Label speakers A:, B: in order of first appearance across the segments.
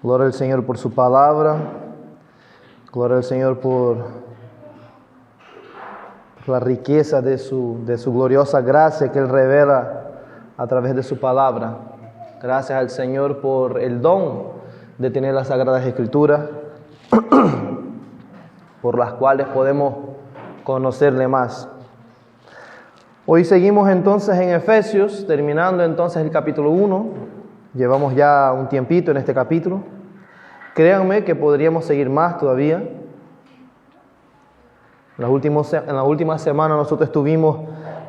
A: Gloria al Señor por su palabra. Gloria al Señor por la riqueza de su gloriosa gracia que Él revela a través de su palabra. Gracias al Señor por el don de tener las Sagradas Escrituras, por las cuales podemos conocerle más. Hoy seguimos entonces en Efesios, terminando entonces el capítulo 1. Llevamos ya un tiempito en este capítulo. Créanme que podríamos seguir más todavía. En la última semana nosotros estuvimos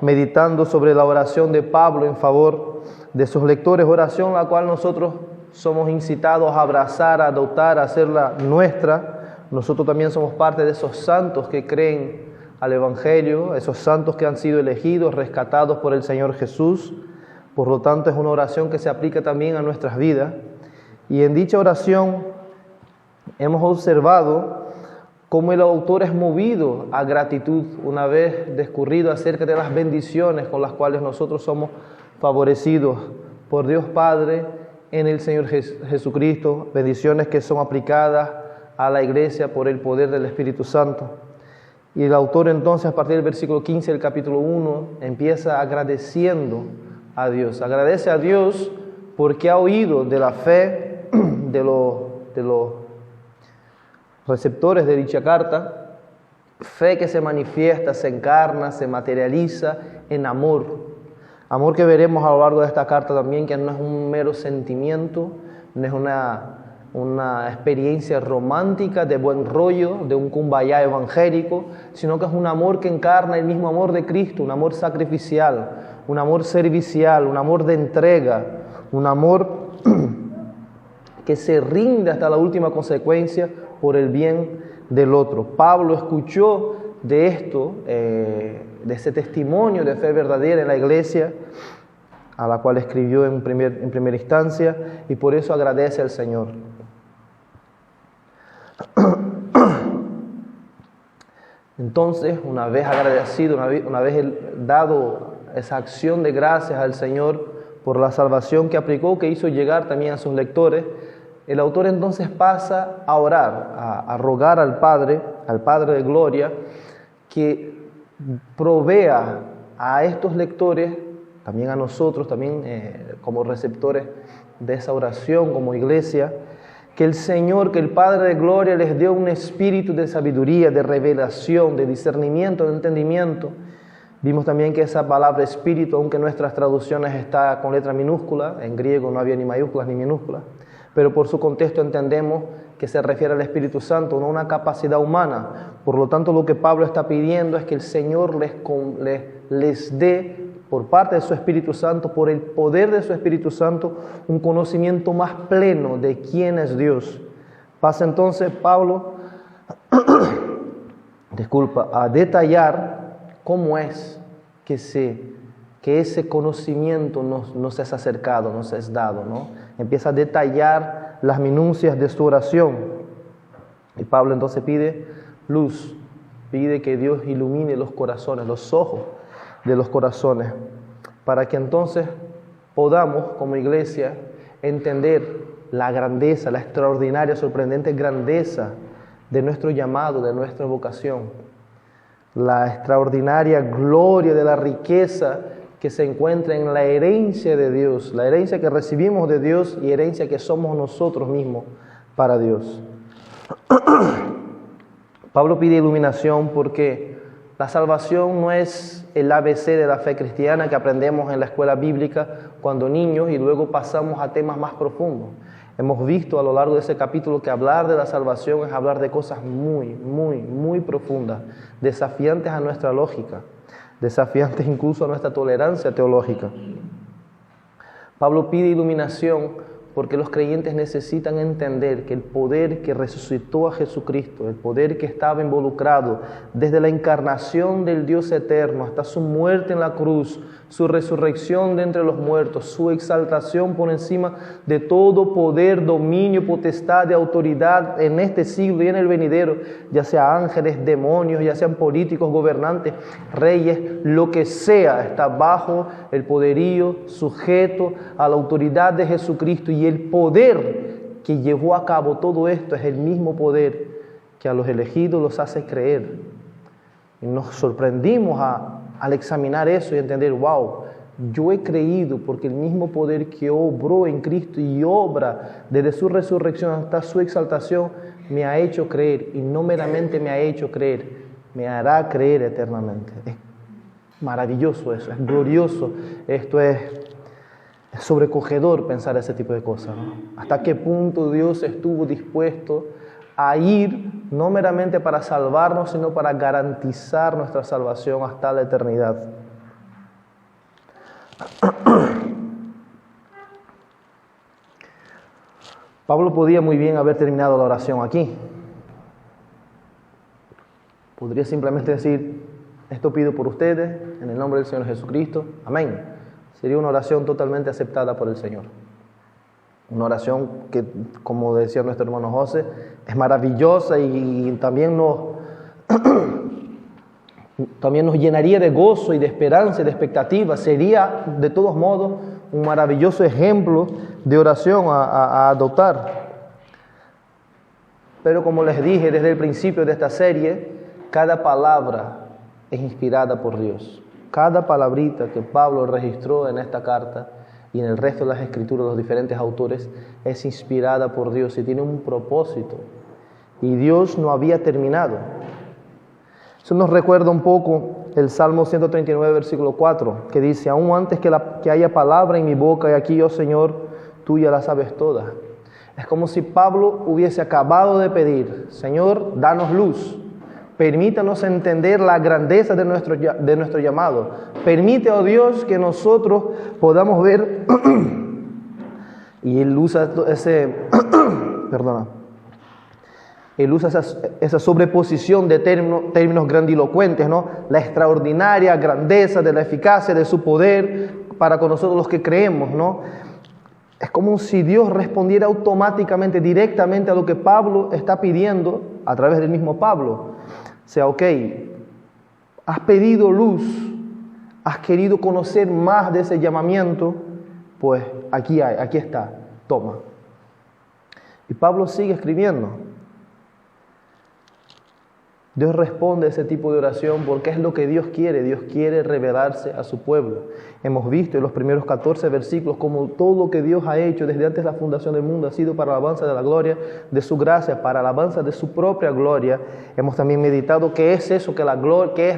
A: meditando sobre la oración de Pablo en favor de sus lectores, oración la cual nosotros somos incitados a abrazar, a adoptar, a hacerla nuestra. Nosotros también somos parte de esos santos que creen al Evangelio, esos santos que han sido elegidos, rescatados por el Señor Jesús. Por lo tanto, es una oración que se aplica también a nuestras vidas. Y en dicha oración hemos observado cómo el autor es movido a gratitud una vez discurrido acerca de las bendiciones con las cuales nosotros somos favorecidos por Dios Padre en el Señor Jesucristo, bendiciones que son aplicadas a la iglesia por el poder del Espíritu Santo. Y el autor entonces, a partir del versículo 15 del capítulo 1, empieza agradeciendo a Dios. Agradece a Dios porque ha oído de la fe de los receptores de dicha carta, fe que se manifiesta, se encarna, se materializa en amor. Amor que veremos a lo largo de esta carta también, que no es un mero sentimiento, no es una experiencia romántica de buen rollo, de un kumbaya evangélico, sino que es un amor que encarna el mismo amor de Cristo, un amor sacrificial, un amor servicial, un amor de entrega, un amor que se rinde hasta la última consecuencia por el bien del otro. Pablo escuchó de esto, de ese testimonio de fe verdadera en la iglesia, a la cual escribió en primera instancia, y por eso agradece al Señor. Entonces, una vez agradecido, una vez dado esa acción de gracias al Señor por la salvación que aplicó, que hizo llegar también a sus lectores, el autor entonces pasa a orar, a rogar al Padre de Gloria, que provea a estos lectores, también a nosotros, también como receptores de esa oración, como iglesia, que el Señor, que el Padre de Gloria les dio un espíritu de sabiduría, de revelación, de discernimiento, de entendimiento. Vimos también que esa palabra espíritu, aunque en nuestras traducciones está con letra minúscula, en griego no había ni mayúsculas ni minúsculas, pero por su contexto entendemos que se refiere al Espíritu Santo, no a una capacidad humana. Por lo tanto, lo que Pablo está pidiendo es que el Señor les dé, por parte de su Espíritu Santo, por el poder de su Espíritu Santo, un conocimiento más pleno de quién es Dios. Pasa entonces Pablo a detallar cómo es que ese conocimiento nos es acercado, nos es dado, ¿no? Empieza a detallar las minucias de su oración. Y Pablo entonces pide luz, pide que Dios ilumine los corazones, los ojos de los corazones, para que entonces podamos, como iglesia, entender la grandeza, la extraordinaria, sorprendente grandeza de nuestro llamado, de nuestra vocación, la extraordinaria gloria de la riqueza que se encuentra en la herencia de Dios, la herencia que recibimos de Dios y herencia que somos nosotros mismos para Dios. Pablo pide iluminación porque la salvación no es el ABC de la fe cristiana que aprendemos en la escuela bíblica cuando niños y luego pasamos a temas más profundos. Hemos visto a lo largo de ese capítulo que hablar de la salvación es hablar de cosas muy, muy, muy profundas, desafiantes a nuestra lógica, desafiantes incluso a nuestra tolerancia teológica. Pablo pide iluminación porque los creyentes necesitan entender que el poder que resucitó a Jesucristo, el poder que estaba involucrado desde la encarnación del Dios eterno hasta su muerte en la cruz, su resurrección de entre los muertos, su exaltación por encima de todo poder, dominio, potestad, de autoridad en este siglo y en el venidero, ya sea ángeles, demonios, ya sean políticos, gobernantes, reyes, lo que sea, está bajo el poderío, sujeto a la autoridad de Jesucristo, y el poder que llevó a cabo todo esto es el mismo poder que a los elegidos los hace creer. Y nos sorprendimos al examinar eso y entender, wow, yo he creído porque el mismo poder que obró en Cristo y obra desde su resurrección hasta su exaltación me ha hecho creer, y no meramente me ha hecho creer, me hará creer eternamente. Es maravilloso eso, es glorioso, esto es sobrecogedor pensar ese tipo de cosas, ¿no? Hasta qué punto Dios estuvo dispuesto a ir, no meramente para salvarnos, sino para garantizar nuestra salvación hasta la eternidad. Pablo podía muy bien haber terminado la oración aquí. Podría simplemente decir, esto pido por ustedes, en el nombre del Señor Jesucristo, amén. Sería una oración totalmente aceptada por el Señor. Una oración que, como decía nuestro hermano José, es maravillosa y también nos llenaría de gozo y de esperanza y de expectativa. Sería, de todos modos, un maravilloso ejemplo de oración a adoptar. Pero como les dije desde el principio de esta serie, cada palabra es inspirada por Dios. Cada palabrita que Pablo registró en esta carta y en el resto de las escrituras de los diferentes autores es inspirada por Dios y tiene un propósito. Y Dios no había terminado. Eso nos recuerda un poco el Salmo 139, versículo 4, que dice, aún antes que haya palabra en mi boca, y aquí, oh Señor, tú ya la sabes toda. Es como si Pablo hubiese acabado de pedir, Señor, danos luz, permítanos entender la grandeza de nuestro llamado. Permite, oh Dios, que nosotros podamos ver, y él usa Él usa esa sobreposición de términos grandilocuentes, ¿no? La extraordinaria grandeza de la eficacia de su poder para con nosotros los que creemos, ¿no? Es como si Dios respondiera automáticamente, directamente a lo que Pablo está pidiendo a través del mismo Pablo. O sea, ok, has pedido luz, has querido conocer más de ese llamamiento, pues aquí está, toma. Y Pablo sigue escribiendo. Dios responde a ese tipo de oración porque es lo que Dios quiere. Dios quiere revelarse a su pueblo. Hemos visto en los primeros 14 versículos cómo todo lo que Dios ha hecho desde antes de la fundación del mundo ha sido para la alabanza de la gloria de su gracia, para la alabanza de su propia gloria. Hemos también meditado qué es eso, qué es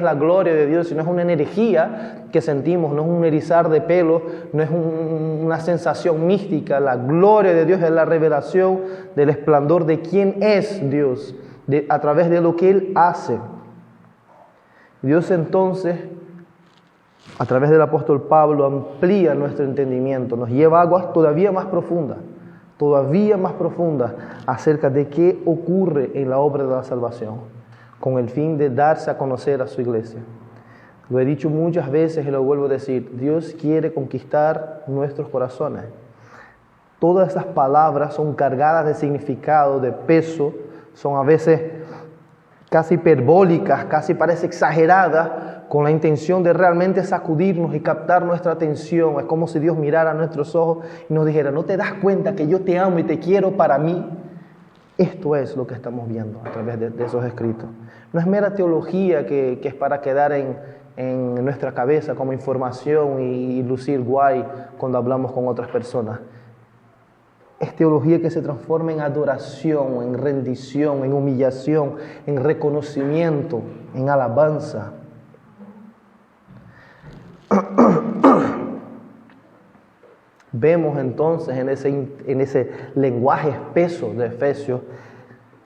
A: la gloria de Dios, si no es una energía que sentimos, no es un erizar de pelo, no es una sensación mística. La gloria de Dios es la revelación del esplendor de quién es Dios, a través de lo que Él hace. Dios entonces, a través del apóstol Pablo, amplía nuestro entendimiento, nos lleva a aguas todavía más profundas acerca de qué ocurre en la obra de la salvación, con el fin de darse a conocer a su iglesia. Lo he dicho muchas veces y lo vuelvo a decir, Dios quiere conquistar nuestros corazones. Todas esas palabras son cargadas de significado, de peso, son a veces casi hiperbólicas, casi parece exageradas, con la intención de realmente sacudirnos y captar nuestra atención. Es como si Dios mirara a nuestros ojos y nos dijera, ¿no te das cuenta que yo te amo y te quiero para mí? Esto es lo que estamos viendo a través de esos escritos. No es mera teología que es para quedar en nuestra cabeza como información y lucir guay cuando hablamos con otras personas. Es teología que se transforma en adoración, en rendición, en humillación, en reconocimiento, en alabanza. Vemos entonces en ese lenguaje espeso de Efesios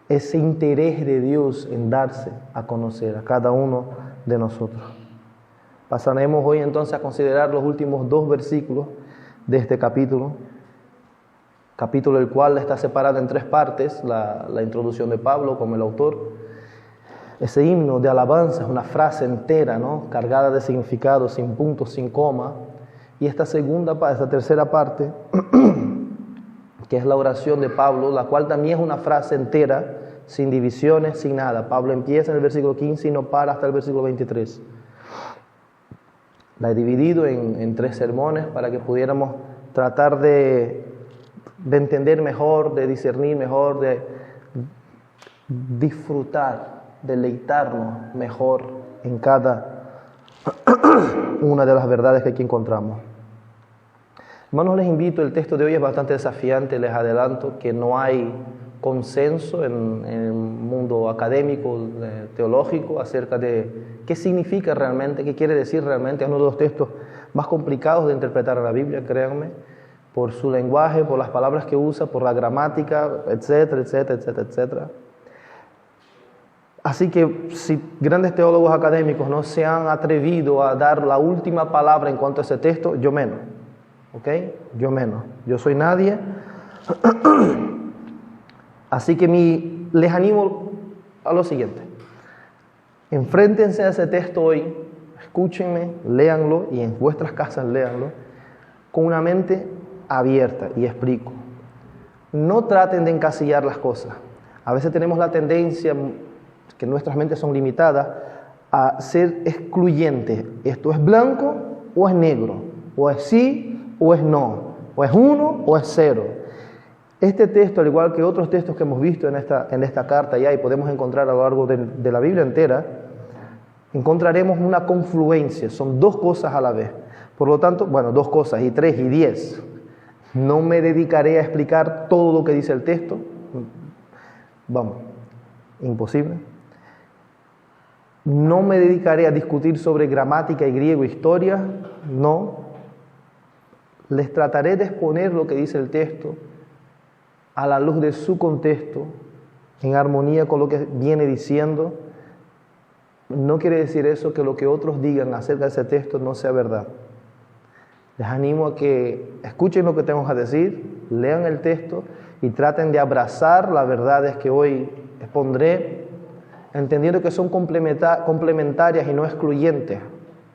A: ese interés de Dios en darse a conocer a cada uno de nosotros. Pasaremos hoy entonces a considerar los últimos 2 versículos de este capítulo el cual está separado en 3 partes, la introducción de Pablo como el autor. Ese himno de alabanza es una frase entera, ¿no? Cargada de significado, sin puntos, sin coma. Y esta tercera parte, que es la oración de Pablo, la cual también es una frase entera, sin divisiones, sin nada. Pablo empieza en el versículo 15 y no para hasta el versículo 23. La he dividido en 3 sermones para que pudiéramos tratar de de entender mejor, de discernir mejor, de disfrutar, deleitarnos mejor en cada una de las verdades que aquí encontramos. Hermanos, les invito, el texto de hoy es bastante desafiante, les adelanto que no hay consenso en el mundo académico, teológico, acerca de qué significa realmente, qué quiere decir realmente. Es uno de los textos más complicados de interpretar a la Biblia, créanme, por su lenguaje, por las palabras que usa, por la gramática, etcétera, etcétera, etcétera, etcétera. Así que si grandes teólogos académicos no se han atrevido a dar la última palabra en cuanto a ese texto, yo menos, ¿ok? Yo menos. Yo soy nadie. Así que les animo a lo siguiente. Enfréntense a ese texto hoy, escúchenme, léanlo y en vuestras casas léanlo con una mente abierta, y explico. No traten de encasillar las cosas. A veces tenemos la tendencia, que nuestras mentes son limitadas, a ser excluyentes. Esto es blanco o es negro, o es sí o es no, o es 1 o es 0. Este texto, al igual que otros textos que hemos visto en esta carta ya y podemos encontrar a lo largo de la Biblia entera, encontraremos una confluencia, son dos cosas a la vez. Por lo tanto, bueno, dos cosas, y 3 y 10. No me dedicaré a explicar todo lo que dice el texto. Vamos, imposible. No me dedicaré a discutir sobre gramática y griego, historia, no. Les trataré de exponer lo que dice el texto a la luz de su contexto, en armonía con lo que viene diciendo. No quiere decir eso que lo que otros digan acerca de ese texto no sea verdad. Les animo a que escuchen lo que tengo que decir, lean el texto y traten de abrazar las verdades que hoy expondré, entendiendo que son complementarias y no excluyentes.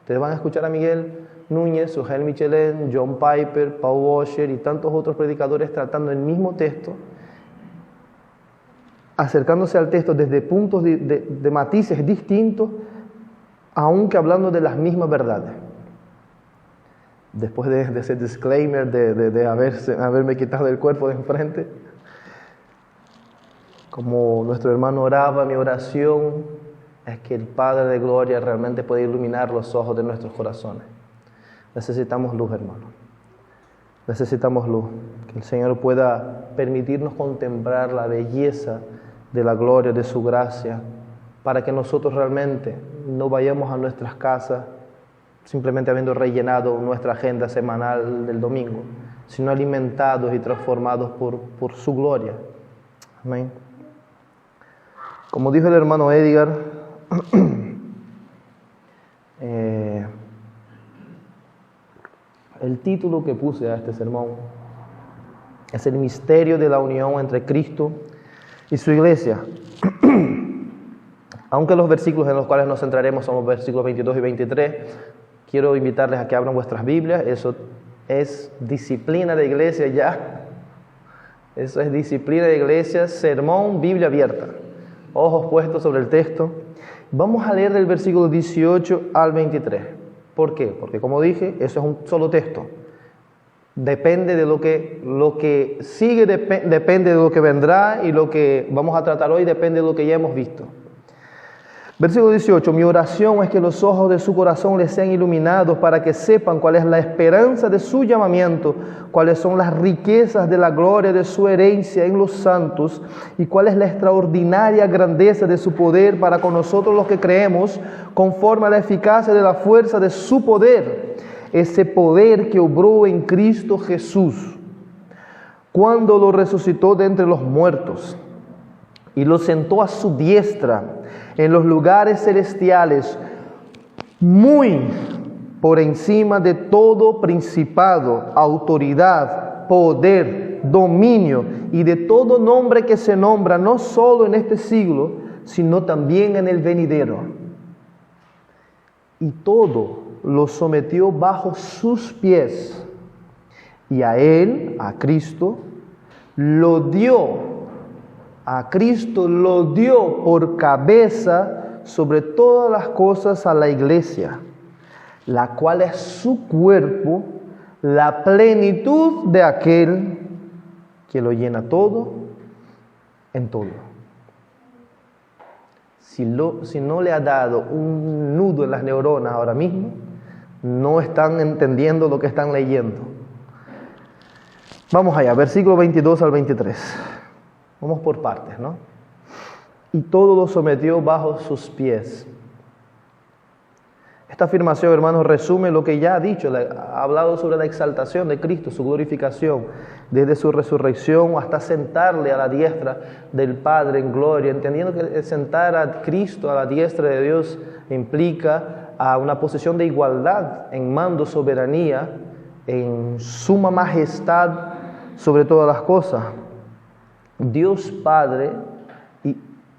A: Ustedes van a escuchar a Miguel Núñez, Sujel Michelén, John Piper, Paul Washer y tantos otros predicadores tratando el mismo texto, acercándose al texto desde puntos de matices distintos, aunque hablando de las mismas verdades. Después de ese disclaimer de haberme quitado el cuerpo de enfrente, como nuestro hermano oraba, mi oración es que el Padre de Gloria realmente pueda iluminar los ojos de nuestros corazones. Necesitamos luz, hermano. Necesitamos luz. Que el Señor pueda permitirnos contemplar la belleza de la gloria, de su gracia, para que nosotros realmente no vayamos a nuestras casas simplemente habiendo rellenado nuestra agenda semanal del domingo, sino alimentados y transformados por su gloria. Amén. Como dijo el hermano Edgar, el título que puse a este sermón es el misterio de la unión entre Cristo y su iglesia. Aunque los versículos en los cuales nos centraremos son los versículos 22 y 23, quiero invitarles a que abran vuestras Biblias. Eso es disciplina de iglesia ya. Eso es disciplina de iglesia, sermón, Biblia abierta. Ojos puestos sobre el texto. Vamos a leer del versículo 18 al 23. ¿Por qué? Porque como dije, eso es un solo texto. Depende de lo que sigue, depende de lo que vendrá, y lo que vamos a tratar hoy depende de lo que ya hemos visto. Versículo 18, mi oración es que los ojos de su corazón les sean iluminados para que sepan cuál es la esperanza de su llamamiento, cuáles son las riquezas de la gloria de su herencia en los santos y cuál es la extraordinaria grandeza de su poder para con nosotros los que creemos, conforme a la eficacia de la fuerza de su poder, ese poder que obró en Cristo Jesús, cuando lo resucitó de entre los muertos y lo sentó a su diestra en los lugares celestiales, muy por encima de todo principado, autoridad, poder, dominio y de todo nombre que se nombra, no solo en este siglo, sino también en el venidero. Y todo lo sometió bajo sus pies, y a él, a Cristo, lo dio por cabeza sobre todas las cosas a la iglesia, la cual es su cuerpo, la plenitud de aquel que lo llena todo en todo. Si no le ha dado un nudo en las neuronas ahora mismo, no están entendiendo lo que están leyendo. Vamos allá, versículo 22 al 23. Vamos por partes, ¿no? Y todo lo sometió bajo sus pies. Esta afirmación, hermanos, resume lo que ya ha dicho. Ha hablado sobre la exaltación de Cristo, su glorificación, desde su resurrección hasta sentarle a la diestra del Padre en gloria, entendiendo que sentar a Cristo a la diestra de Dios implica a una posición de igualdad en mando, soberanía, en suma majestad sobre todas las cosas. Dios Padre,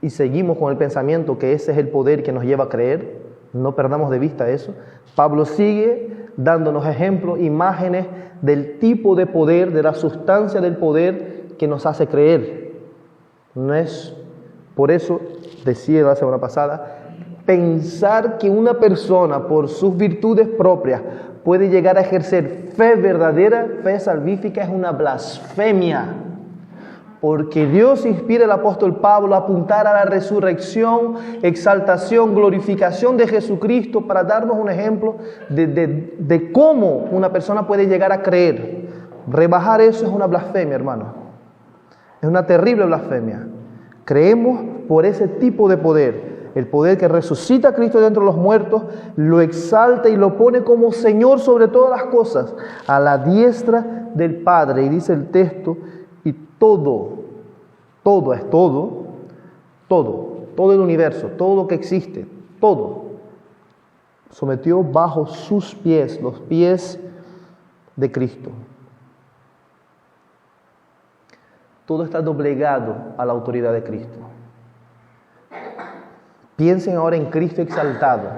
A: y seguimos con el pensamiento que ese es el poder que nos lleva a creer, no perdamos de vista eso. Pablo sigue dándonos ejemplos, imágenes del tipo de poder, de la sustancia del poder que nos hace creer. No es, por eso decía la semana pasada, pensar que una persona por sus virtudes propias puede llegar a ejercer fe verdadera, fe salvífica, es una blasfemia. Porque Dios inspira al apóstol Pablo a apuntar a la resurrección, exaltación, glorificación de Jesucristo para darnos un ejemplo de cómo una persona puede llegar a creer. Rebajar eso es una blasfemia, hermano. Es una terrible blasfemia. Creemos por ese tipo de poder. El poder que resucita a Cristo de entre los muertos, lo exalta y lo pone como Señor sobre todas las cosas, a la diestra del Padre. Y dice el texto, y todo el universo, todo lo que existe, todo, sometió bajo sus pies, los pies de Cristo. Todo está doblegado a la autoridad de Cristo. Piensen ahora en Cristo exaltado.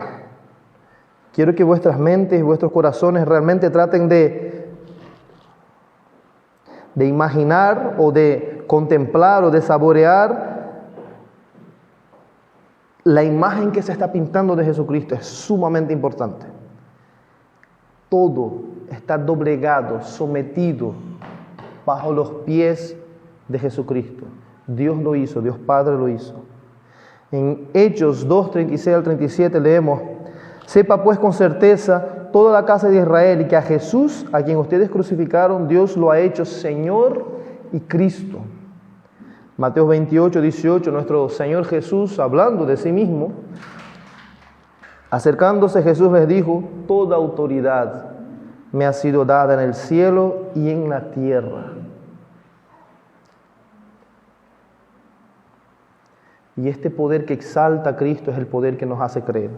A: Quiero que vuestras mentes y vuestros corazones realmente traten de imaginar o de contemplar o de saborear la imagen que se está pintando de Jesucristo. Es sumamente importante. Todo está doblegado, sometido bajo los pies de Jesucristo. Dios lo hizo, Dios Padre lo hizo. En Hechos 2, 36 al 37 leemos: sepa pues con certeza toda la casa de Israel y que a Jesús, a quien ustedes crucificaron, Dios lo ha hecho Señor y Cristo. Mateo 28, 18, nuestro Señor Jesús, hablando de sí mismo, acercándose Jesús les dijo: toda autoridad me ha sido dada en el cielo y en la tierra. Y este poder que exalta a Cristo es el poder que nos hace creer.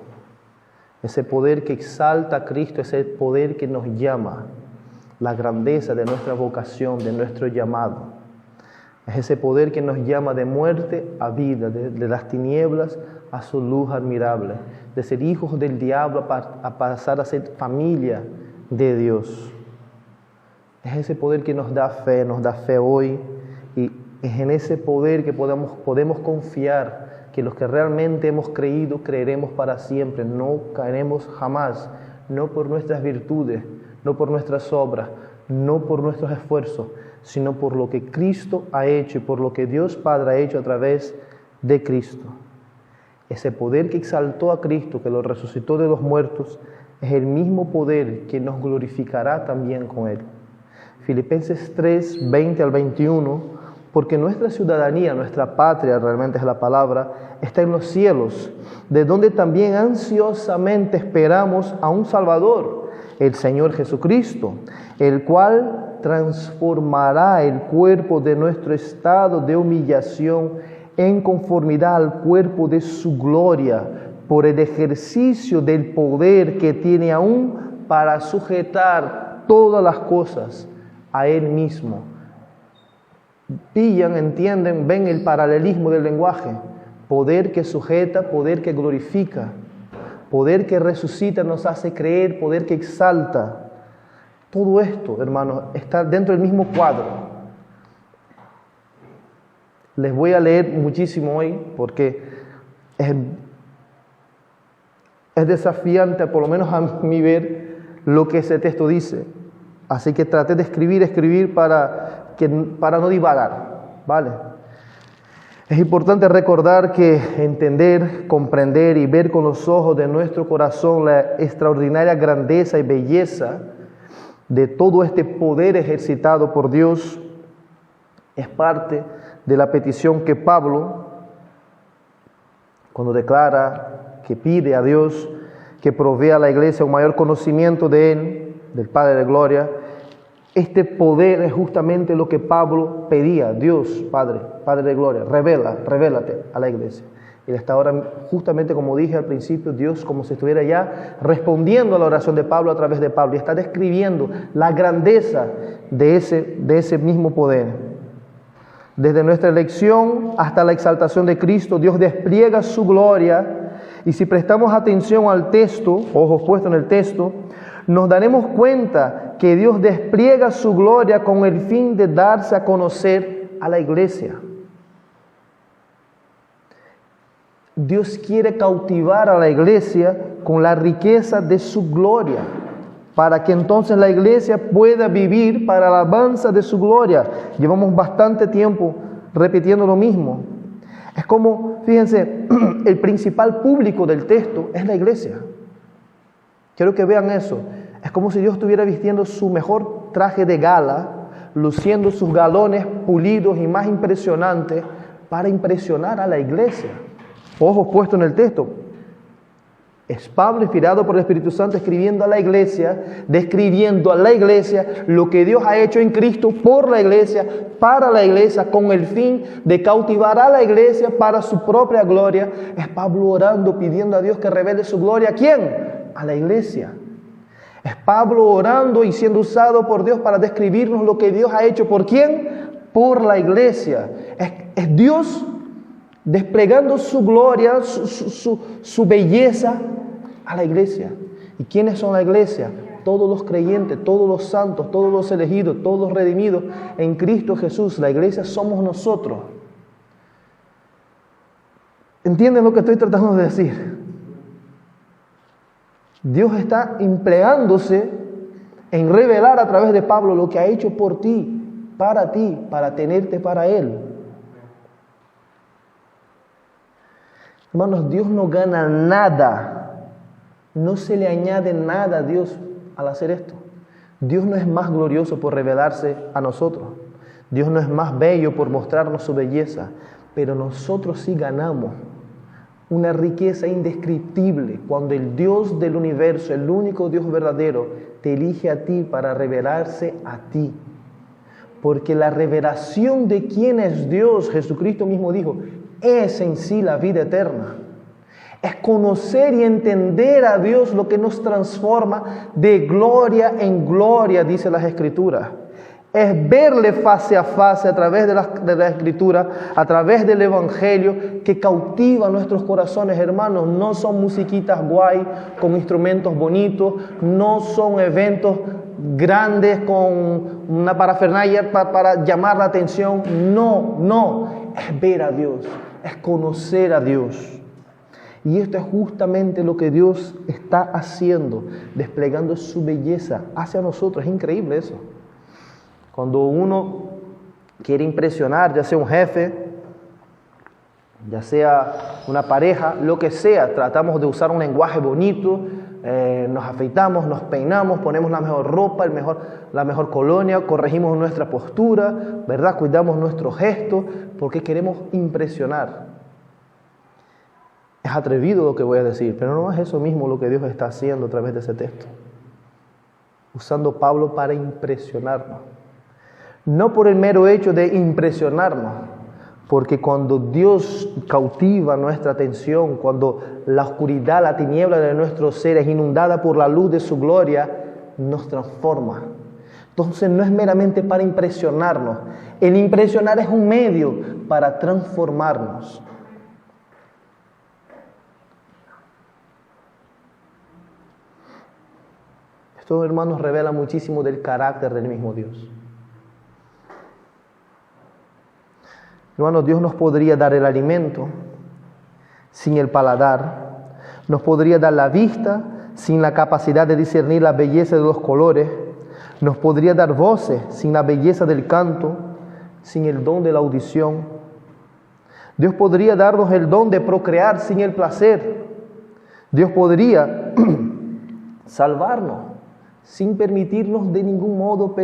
A: Ese poder que exalta a Cristo es el poder que nos llama, la grandeza de nuestra vocación, de nuestro llamado. Es ese poder que nos llama de muerte a vida, de las tinieblas a su luz admirable, de ser hijos del diablo a pasar a ser familia de Dios. Es ese poder que nos da fe hoy, y es en ese poder que podemos confiar que los que realmente hemos creído, creeremos para siempre, no caeremos jamás, no por nuestras virtudes, no por nuestras obras, no por nuestros esfuerzos, sino por lo que Cristo ha hecho y por lo que Dios Padre ha hecho a través de Cristo. Ese poder que exaltó a Cristo, que lo resucitó de los muertos, es el mismo poder que nos glorificará también con Él. Filipenses 3, 20 al 21, porque nuestra ciudadanía, nuestra patria, realmente es la palabra, está en los cielos, de donde también ansiosamente esperamos a un Salvador, el Señor Jesucristo, el cual transformará el cuerpo de nuestro estado de humillación en conformidad al cuerpo de su gloria, por el ejercicio del poder que tiene aún para sujetar todas las cosas a Él mismo. Pillan, entienden, ven el paralelismo del lenguaje. Poder que sujeta, poder que glorifica, poder que resucita, nos hace creer, poder que exalta. Todo esto, hermanos, está dentro del mismo cuadro. Les voy a leer muchísimo hoy porque es desafiante, por lo menos a mí, ver lo que ese texto dice. Así que traté de escribir para para no divagar, ¿vale? Es importante recordar que entender, comprender y ver con los ojos de nuestro corazón la extraordinaria grandeza y belleza de todo este poder ejercitado por Dios es parte de la petición que Pablo, cuando declara que pide a Dios que provea a la iglesia un mayor conocimiento de Él, del Padre de Gloria. Este poder es justamente lo que Pablo pedía. Dios, Padre de Gloria, revélate a la iglesia. Él está ahora, justamente como dije al principio, Dios como si estuviera ya respondiendo a la oración de Pablo a través de Pablo, y está describiendo la grandeza de ese mismo poder. Desde nuestra elección hasta la exaltación de Cristo, Dios despliega su gloria. Y si prestamos atención al texto, ojos puestos en el texto, nos daremos cuenta que Dios despliega su gloria con el fin de darse a conocer a la iglesia. Dios quiere cautivar a la iglesia con la riqueza de su gloria, para que entonces la iglesia pueda vivir para la alabanza de su gloria. Llevamos bastante tiempo repitiendo lo mismo. Es como, fíjense, el principal público del texto es la iglesia. Quiero que vean eso. Es como si Dios estuviera vistiendo su mejor traje de gala, luciendo sus galones pulidos y más impresionantes para impresionar a la iglesia. Ojos puestos en el texto. Es Pablo, inspirado por el Espíritu Santo, escribiendo a la iglesia, describiendo a la iglesia lo que Dios ha hecho en Cristo por la iglesia, para la iglesia, con el fin de cautivar a la iglesia para su propia gloria. Es Pablo orando, pidiendo a Dios que revele su gloria. ¿A quién? A la iglesia. Es Pablo orando y siendo usado por Dios para describirnos lo que Dios ha hecho. ¿Por quién? Por la iglesia. Es Dios desplegando su gloria, su belleza a la iglesia. ¿Y quiénes son la iglesia? Todos los creyentes, todos los santos, todos los elegidos, todos los redimidos en Cristo Jesús. La iglesia somos nosotros. ¿Entienden lo que estoy tratando de decir? Dios está empleándose en revelar a través de Pablo lo que ha hecho por ti, para tenerte para Él. Hermanos, Dios no gana nada, no se le añade nada a Dios al hacer esto. Dios no es más glorioso por revelarse a nosotros. Dios no es más bello por mostrarnos su belleza, pero nosotros sí ganamos una riqueza indescriptible cuando el Dios del universo, el único Dios verdadero, te elige a ti para revelarse a ti. Porque la revelación de quién es Dios, Jesucristo mismo dijo, es en sí la vida eterna. Es conocer y entender a Dios lo que nos transforma de gloria en gloria, dice las Escrituras. Es verle face a face a través de la Escritura, a través del Evangelio, que cautiva nuestros corazones, hermanos. No son musiquitas guay con instrumentos bonitos, no son eventos grandes con una parafernalia para llamar la atención. No, es ver a Dios, es conocer a Dios. Y esto es justamente lo que Dios está haciendo, desplegando su belleza hacia nosotros. Es increíble eso. Cuando uno quiere impresionar, ya sea un jefe, ya sea una pareja, lo que sea, tratamos de usar un lenguaje bonito, nos afeitamos, nos peinamos, ponemos la mejor ropa, la mejor colonia, corregimos nuestra postura, ¿verdad? Cuidamos nuestros gestos, porque queremos impresionar. Es atrevido lo que voy a decir, pero no es eso mismo lo que Dios está haciendo a través de ese texto. Usando Pablo para impresionarnos. No por el mero hecho de impresionarnos, porque cuando Dios cautiva nuestra atención, cuando la oscuridad, la tiniebla de nuestro ser es inundada por la luz de su gloria, nos transforma. Entonces no es meramente para impresionarnos. El impresionar es un medio para transformarnos. Esto, hermanos, revela muchísimo del carácter del mismo Dios. Hermanos, Dios nos podría dar el alimento sin el paladar, nos podría dar la vista sin la capacidad de discernir la belleza de los colores, Nos podría dar voces sin la belleza del canto, sin el don de la audición. Dios podría darnos el don de procrear sin el placer. Dios podría salvarnos sin permitirnos de ningún modo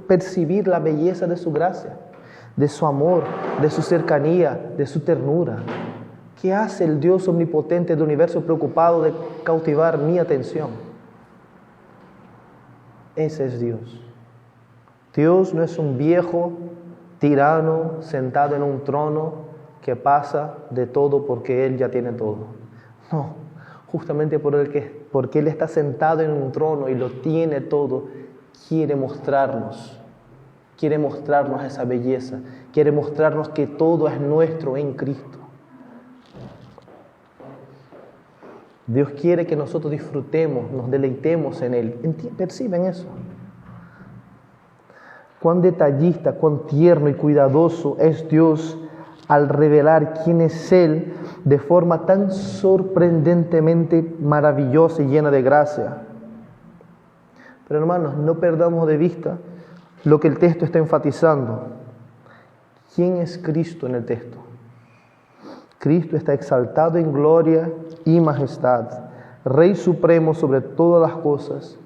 A: percibir la belleza de su gracia, de su amor, de su cercanía, de su ternura. ¿Qué hace el Dios omnipotente del universo preocupado de cautivar mi atención? Ese es Dios. Dios no es un viejo tirano sentado en un trono que pasa de todo porque Él ya tiene todo. No, justamente porque Él está sentado en un trono y lo tiene todo, quiere mostrarnos esa belleza, quiere mostrarnos que todo es nuestro en Cristo. Dios quiere que nosotros disfrutemos, nos deleitemos en Él. ¿Perciben eso? Cuán detallista, cuán tierno y cuidadoso es Dios al revelar quién es Él de forma tan sorprendentemente maravillosa y llena de gracia. Pero hermanos, no perdamos de vista lo que el texto está enfatizando. ¿Quién es Cristo en el texto? Cristo está exaltado en gloria y majestad, Rey supremo sobre todas las cosas.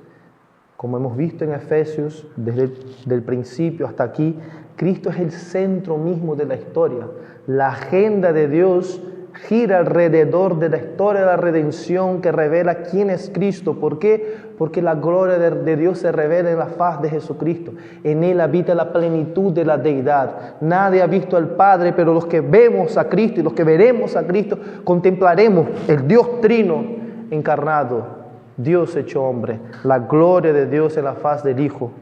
A: Como hemos visto en Efesios, desde el principio hasta aquí, Cristo es el centro mismo de la historia. La agenda de Dios gira alrededor de la historia de la redención que revela quién es Cristo. ¿Por qué? Porque la gloria de Dios se revela en la faz de Jesucristo. En Él habita la plenitud de la deidad. Nadie ha visto al Padre, pero los que vemos a Cristo y los que veremos a Cristo, contemplaremos el Dios trino encarnado, Dios hecho hombre, la gloria de Dios en la faz del Hijo.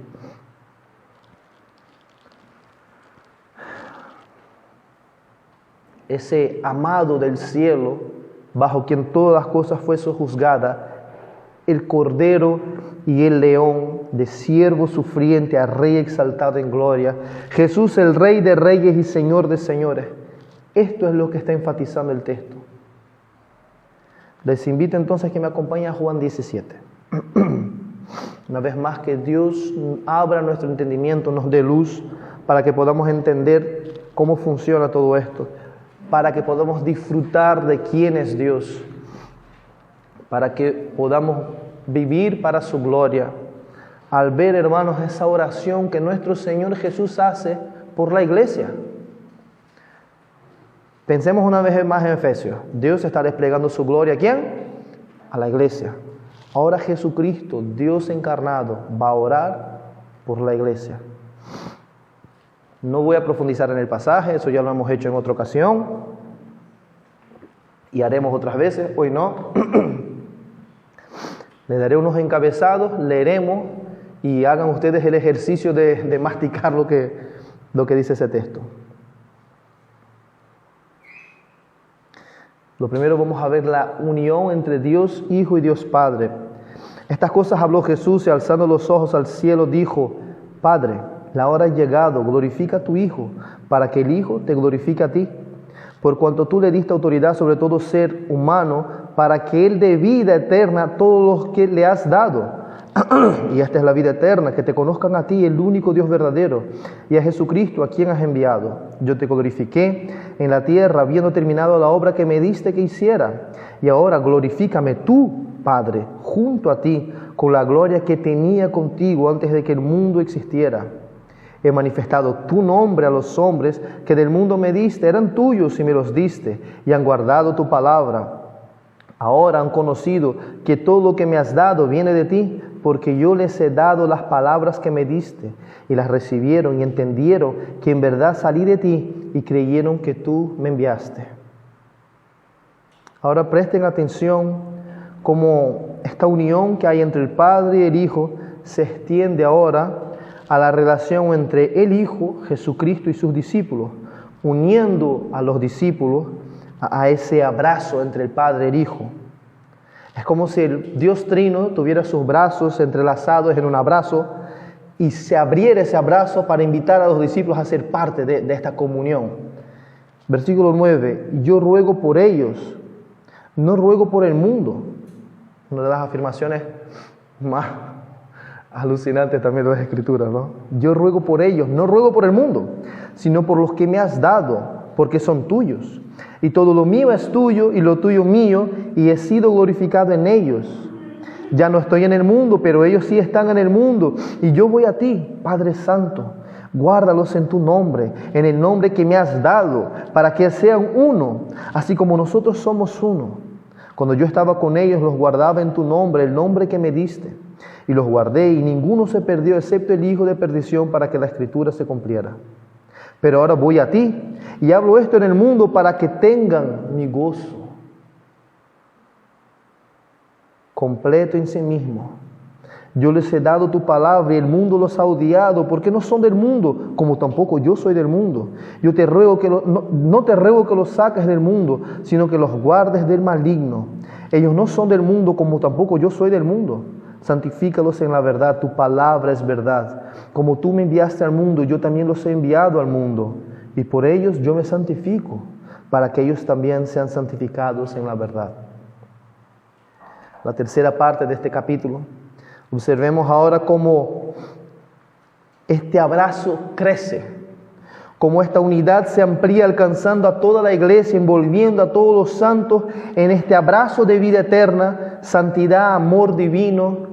A: Ese amado del cielo, bajo quien todas las cosas fue sojuzgada, el Cordero y el León, de siervo sufriente a Rey exaltado en gloria, Jesús el Rey de reyes y Señor de señores. Esto es lo que está enfatizando el texto. Les invito entonces a que me acompañen a Juan 17. Una vez más, que Dios abra nuestro entendimiento, nos dé luz para que podamos entender cómo funciona todo esto, para que podamos disfrutar de quién es Dios, para que podamos vivir para su gloria. Al ver, hermanos, esa oración que nuestro Señor Jesús hace por la iglesia. Pensemos una vez más en Efesios. Dios está desplegando su gloria. ¿A quién? A la iglesia. Ahora Jesucristo, Dios encarnado, va a orar por la iglesia. No voy a profundizar en el pasaje, eso ya lo hemos hecho en otra ocasión y haremos otras veces, hoy no. Le daré unos encabezados, leeremos y hagan ustedes el ejercicio de masticar lo que dice ese texto. Lo primero, vamos a ver la unión entre Dios Hijo y Dios Padre. Estas cosas habló Jesús y alzando los ojos al cielo dijo: Padre, la hora ha llegado, glorifica a tu Hijo, para que el Hijo te glorifique a ti, por cuanto tú le diste autoridad sobre todo ser humano, para que Él dé vida eterna a todos los que le has dado. Y esta es la vida eterna, que te conozcan a ti, el único Dios verdadero, y a Jesucristo, a quien has enviado. Yo te glorifiqué en la tierra, habiendo terminado la obra que me diste que hiciera. Y ahora glorifícame tú, Padre, junto a ti, con la gloria que tenía contigo antes de que el mundo existiera. He manifestado tu nombre a los hombres que del mundo me diste, eran tuyos y me los diste, y han guardado tu palabra. Ahora han conocido que todo lo que me has dado viene de ti, porque yo les he dado las palabras que me diste, y las recibieron y entendieron que en verdad salí de ti, y creyeron que tú me enviaste. Ahora presten atención cómo esta unión que hay entre el Padre y el Hijo se extiende ahora a la relación entre el Hijo, Jesucristo, y sus discípulos, uniendo a los discípulos a ese abrazo entre el Padre y el Hijo. Es como si el Dios Trino tuviera sus brazos entrelazados en un abrazo y se abriera ese abrazo para invitar a los discípulos a ser parte de esta comunión. Versículo 9, yo ruego por ellos, no ruego por el mundo. Una de las afirmaciones más Alucinante también las Escrituras, ¿no? Yo ruego por ellos, no ruego por el mundo, sino por los que me has dado, porque son tuyos. Y todo lo mío es tuyo y lo tuyo mío, y he sido glorificado en ellos. Ya no estoy en el mundo, pero ellos sí están en el mundo, y yo voy a ti, Padre Santo. Guárdalos en tu nombre, en el nombre que me has dado, para que sean uno, así como nosotros somos uno. Cuando yo estaba con ellos, los guardaba en tu nombre, el nombre que me diste. Y los guardé, y ninguno se perdió, excepto el hijo de perdición, para que la Escritura se cumpliera. Pero ahora voy a ti, y hablo esto en el mundo para que tengan mi gozo completo en sí mismo. Yo les he dado tu palabra, y el mundo los ha odiado, porque no son del mundo, como tampoco yo soy del mundo. Yo te ruego que no te ruego que los saques del mundo, sino que los guardes del maligno. Ellos no son del mundo, como tampoco yo soy del mundo. Santifícalos en la verdad, tu palabra es verdad. Como tú me enviaste al mundo, yo también los he enviado al mundo, y por ellos yo me santifico, para que ellos también sean santificados en la verdad. La tercera parte de este capítulo, observemos ahora cómo este abrazo crece, cómo esta unidad se amplía alcanzando a toda la iglesia, envolviendo a todos los santos en este abrazo de vida eterna, santidad, amor divino,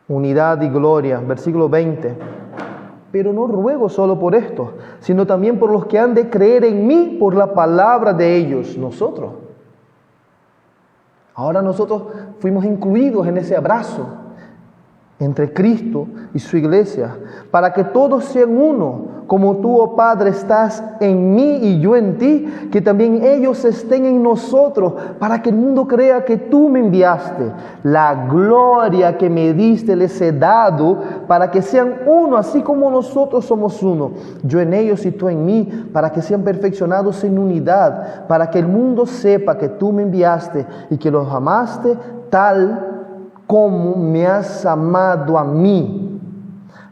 A: unidad y gloria. Versículo 20. Pero no ruego solo por esto, sino también por los que han de creer en mí por la palabra de ellos, nosotros. Ahora nosotros fuimos incluidos en ese abrazo entre Cristo y su iglesia, para que todos sean uno, como tú, oh Padre, estás en mí y yo en ti, que también ellos estén en nosotros, para que el mundo crea que tú me enviaste. La gloria que me diste les he dado, para que sean uno, así como nosotros somos uno. Yo en ellos y tú en mí, para que sean perfeccionados en unidad, para que el mundo sepa que tú me enviaste y que los amaste tal como me has amado a mí.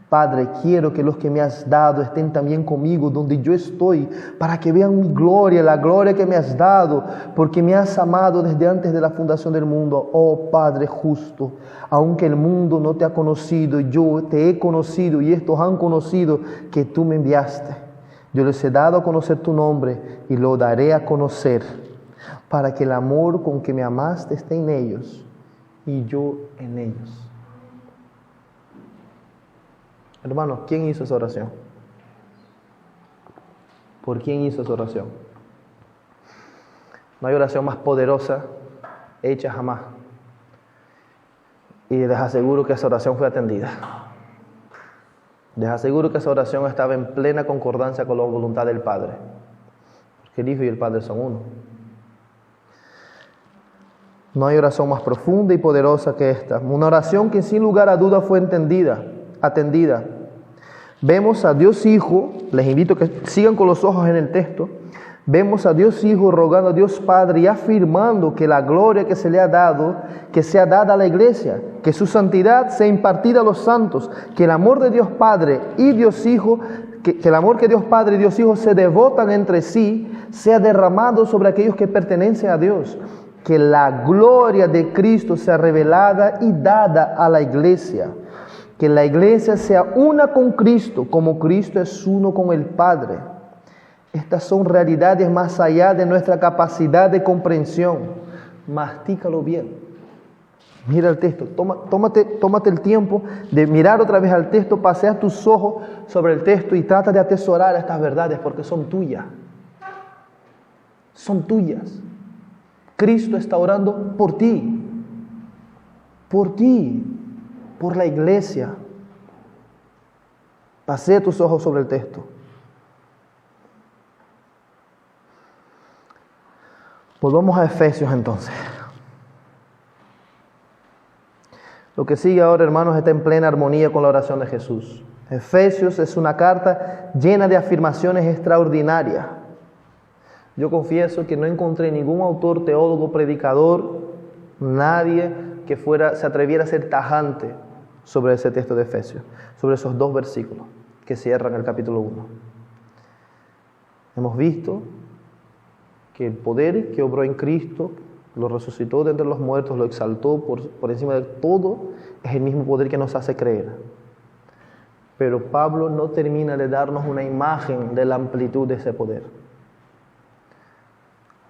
A: Padre, quiero que los que me has dado estén también conmigo donde yo estoy, para que vean mi gloria, la gloria que me has dado, porque me has amado desde antes de la fundación del mundo. Oh Padre justo, aunque el mundo no te ha conocido, yo te he conocido y estos han conocido que tú me enviaste. Yo les he dado a conocer tu nombre y lo daré a conocer, para que el amor con que me amaste esté en ellos y yo en ellos. Hermanos, ¿quién hizo esa oración? ¿Por quién hizo esa oración? No hay oración más poderosa hecha jamás. Y les aseguro que esa oración fue atendida. Les aseguro que esa oración estaba en plena concordancia con la voluntad del Padre. Porque el Hijo y el Padre son uno. No hay oración más profunda y poderosa que esta. Una oración que sin lugar a duda fue atendida. Vemos a Dios Hijo, les invito a que sigan con los ojos en el texto. Vemos a Dios Hijo rogando a Dios Padre y afirmando que la gloria que se le ha dado, que sea dada a la iglesia, que su santidad sea impartida a los santos, que el amor de Dios Padre y Dios Hijo, que el amor que Dios Padre y Dios Hijo se devotan entre sí, sea derramado sobre aquellos que pertenecen a Dios. Que la gloria de Cristo sea revelada y dada a la iglesia. Que la iglesia sea una con Cristo, como Cristo es uno con el Padre. Estas son realidades más allá de nuestra capacidad de comprensión. Mastícalo bien. Mira el texto. Tómate el tiempo de mirar otra vez al texto, pasea tus ojos sobre el texto y trata de atesorar estas verdades porque son tuyas. Son tuyas. Cristo está orando por ti, por la iglesia. Pasea tus ojos sobre el texto. Volvamos a Efesios entonces. Lo que sigue ahora, hermanos, está en plena armonía con la oración de Jesús. Efesios es una carta llena de afirmaciones extraordinarias. Yo confieso que no encontré ningún autor, teólogo, predicador, nadie que se atreviera a ser tajante sobre ese texto de Efesios, sobre esos 2 versículos que cierran el capítulo 1. Hemos visto que el poder que obró en Cristo, lo resucitó de entre los muertos, lo exaltó por encima de todo, es el mismo poder que nos hace creer. Pero Pablo no termina de darnos una imagen de la amplitud de ese poder.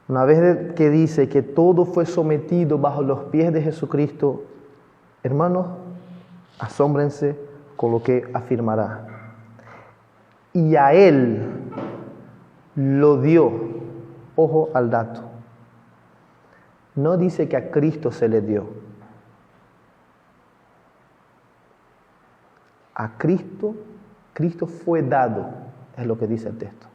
A: Una vez que dice que todo fue sometido bajo los pies de Jesucristo, hermanos, asómbrense con lo que afirmará. Y a Él lo dio, ojo al dato, no dice que a Cristo se le dio. A Cristo fue dado, es lo que dice el texto.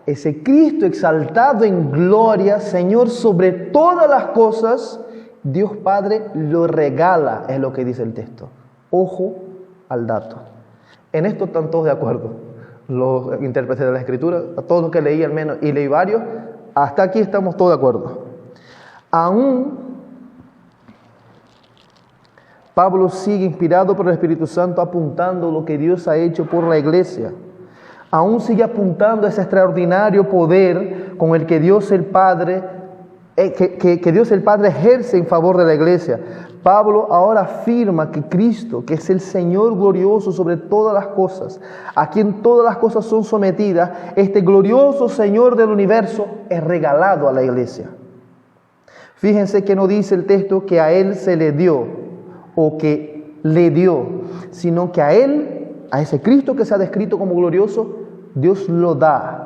A: Ese Cristo exaltado en gloria, Señor sobre todas las cosas, Dios Padre lo regala, es lo que dice el texto. Ojo al dato. En esto están todos de acuerdo. Los intérpretes de la Escritura, a todos los que leí al menos, y leí varios, hasta aquí estamos todos de acuerdo. Aún Pablo sigue inspirado por el Espíritu Santo apuntando lo que Dios ha hecho por la iglesia. Aún sigue apuntando a ese extraordinario poder con el que Dios el Padre, que Dios el Padre ejerce en favor de la iglesia. Pablo ahora afirma que Cristo, que es el Señor glorioso sobre todas las cosas, a quien todas las cosas son sometidas, este glorioso Señor del universo es regalado a la iglesia. Fíjense que no dice el texto que a Él se le dio o que le dio, sino que a Él, a ese Cristo que se ha descrito como glorioso, Dios lo da.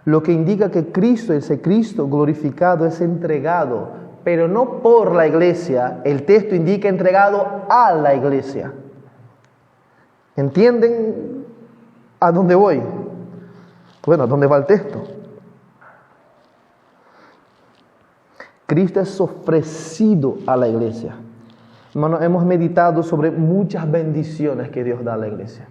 A: Lo que indica que Cristo, ese Cristo glorificado, es entregado, pero no por la iglesia. El texto indica entregado a la iglesia. ¿Entienden a dónde voy? Bueno, ¿a dónde va el texto? Cristo es ofrecido a la iglesia. Hermanos, hemos meditado sobre muchas bendiciones que Dios da a la iglesia.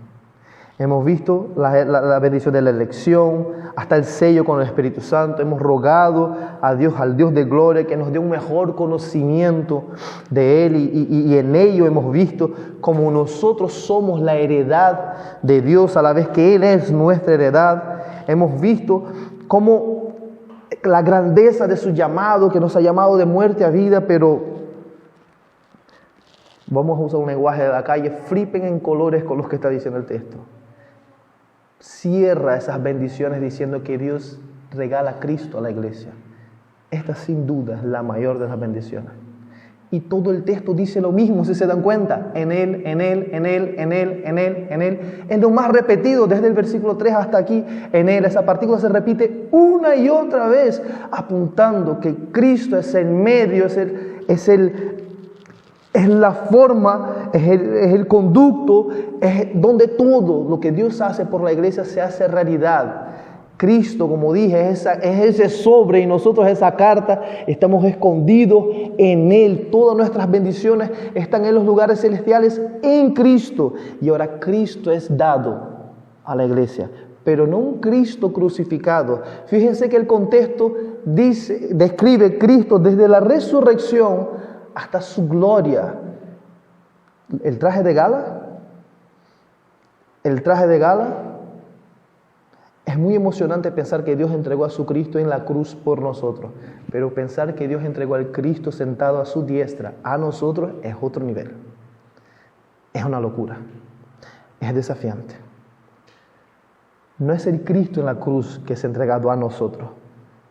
A: Hemos visto la bendición de la elección, hasta el sello con el Espíritu Santo. Hemos rogado a Dios, al Dios de gloria, que nos dé un mejor conocimiento de Él. Y en ello hemos visto cómo nosotros somos la heredad de Dios, a la vez que Él es nuestra heredad. Hemos visto cómo la grandeza de su llamado, que nos ha llamado de muerte a vida, pero vamos a usar un lenguaje de la calle, flipen en colores con los que está diciendo el texto. Cierra esas bendiciones diciendo que Dios regala a Cristo a la iglesia. Esta sin duda es la mayor de las bendiciones. Y todo el texto dice lo mismo, si se dan cuenta. En Él, en Él, en Él, en Él, en Él, en Él. Es lo más repetido desde el versículo 3 hasta aquí. En Él, esa partícula se repite una y otra vez, apuntando que Cristo es el medio, es la forma, es el conducto, es donde todo lo que Dios hace por la iglesia se hace realidad. Cristo, como dije, es ese sobre y nosotros esa carta, estamos escondidos en Él. Todas nuestras bendiciones están en los lugares celestiales en Cristo. Y ahora Cristo es dado a la iglesia, pero no un Cristo crucificado. Fíjense que el contexto describe Cristo desde la resurrección hasta su gloria. El traje de gala es muy emocionante pensar que Dios entregó a su Cristo en la cruz por nosotros, pero pensar que Dios entregó al Cristo sentado a su diestra a nosotros es otro nivel. Es una locura, es desafiante. No es el Cristo en la cruz que es entregado a nosotros.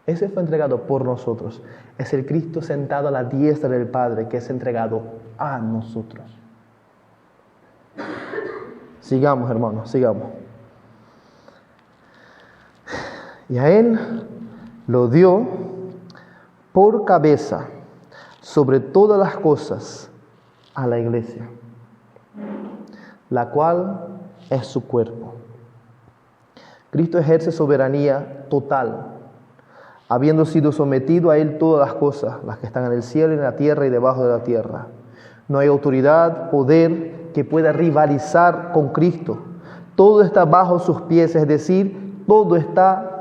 A: Ese fue entregado por nosotros. Es el Cristo sentado a la diestra del Padre que es entregado a nosotros. Sigamos, hermanos, sigamos. Y a Él lo dio por cabeza sobre todas las cosas a la iglesia, la cual es su cuerpo. Cristo ejerce soberanía total, habiendo sido sometido a Él todas las cosas, las que están en el cielo y en la tierra y debajo de la tierra. No hay autoridad, poder que pueda rivalizar con Cristo. Todo está bajo sus pies, es decir, todo está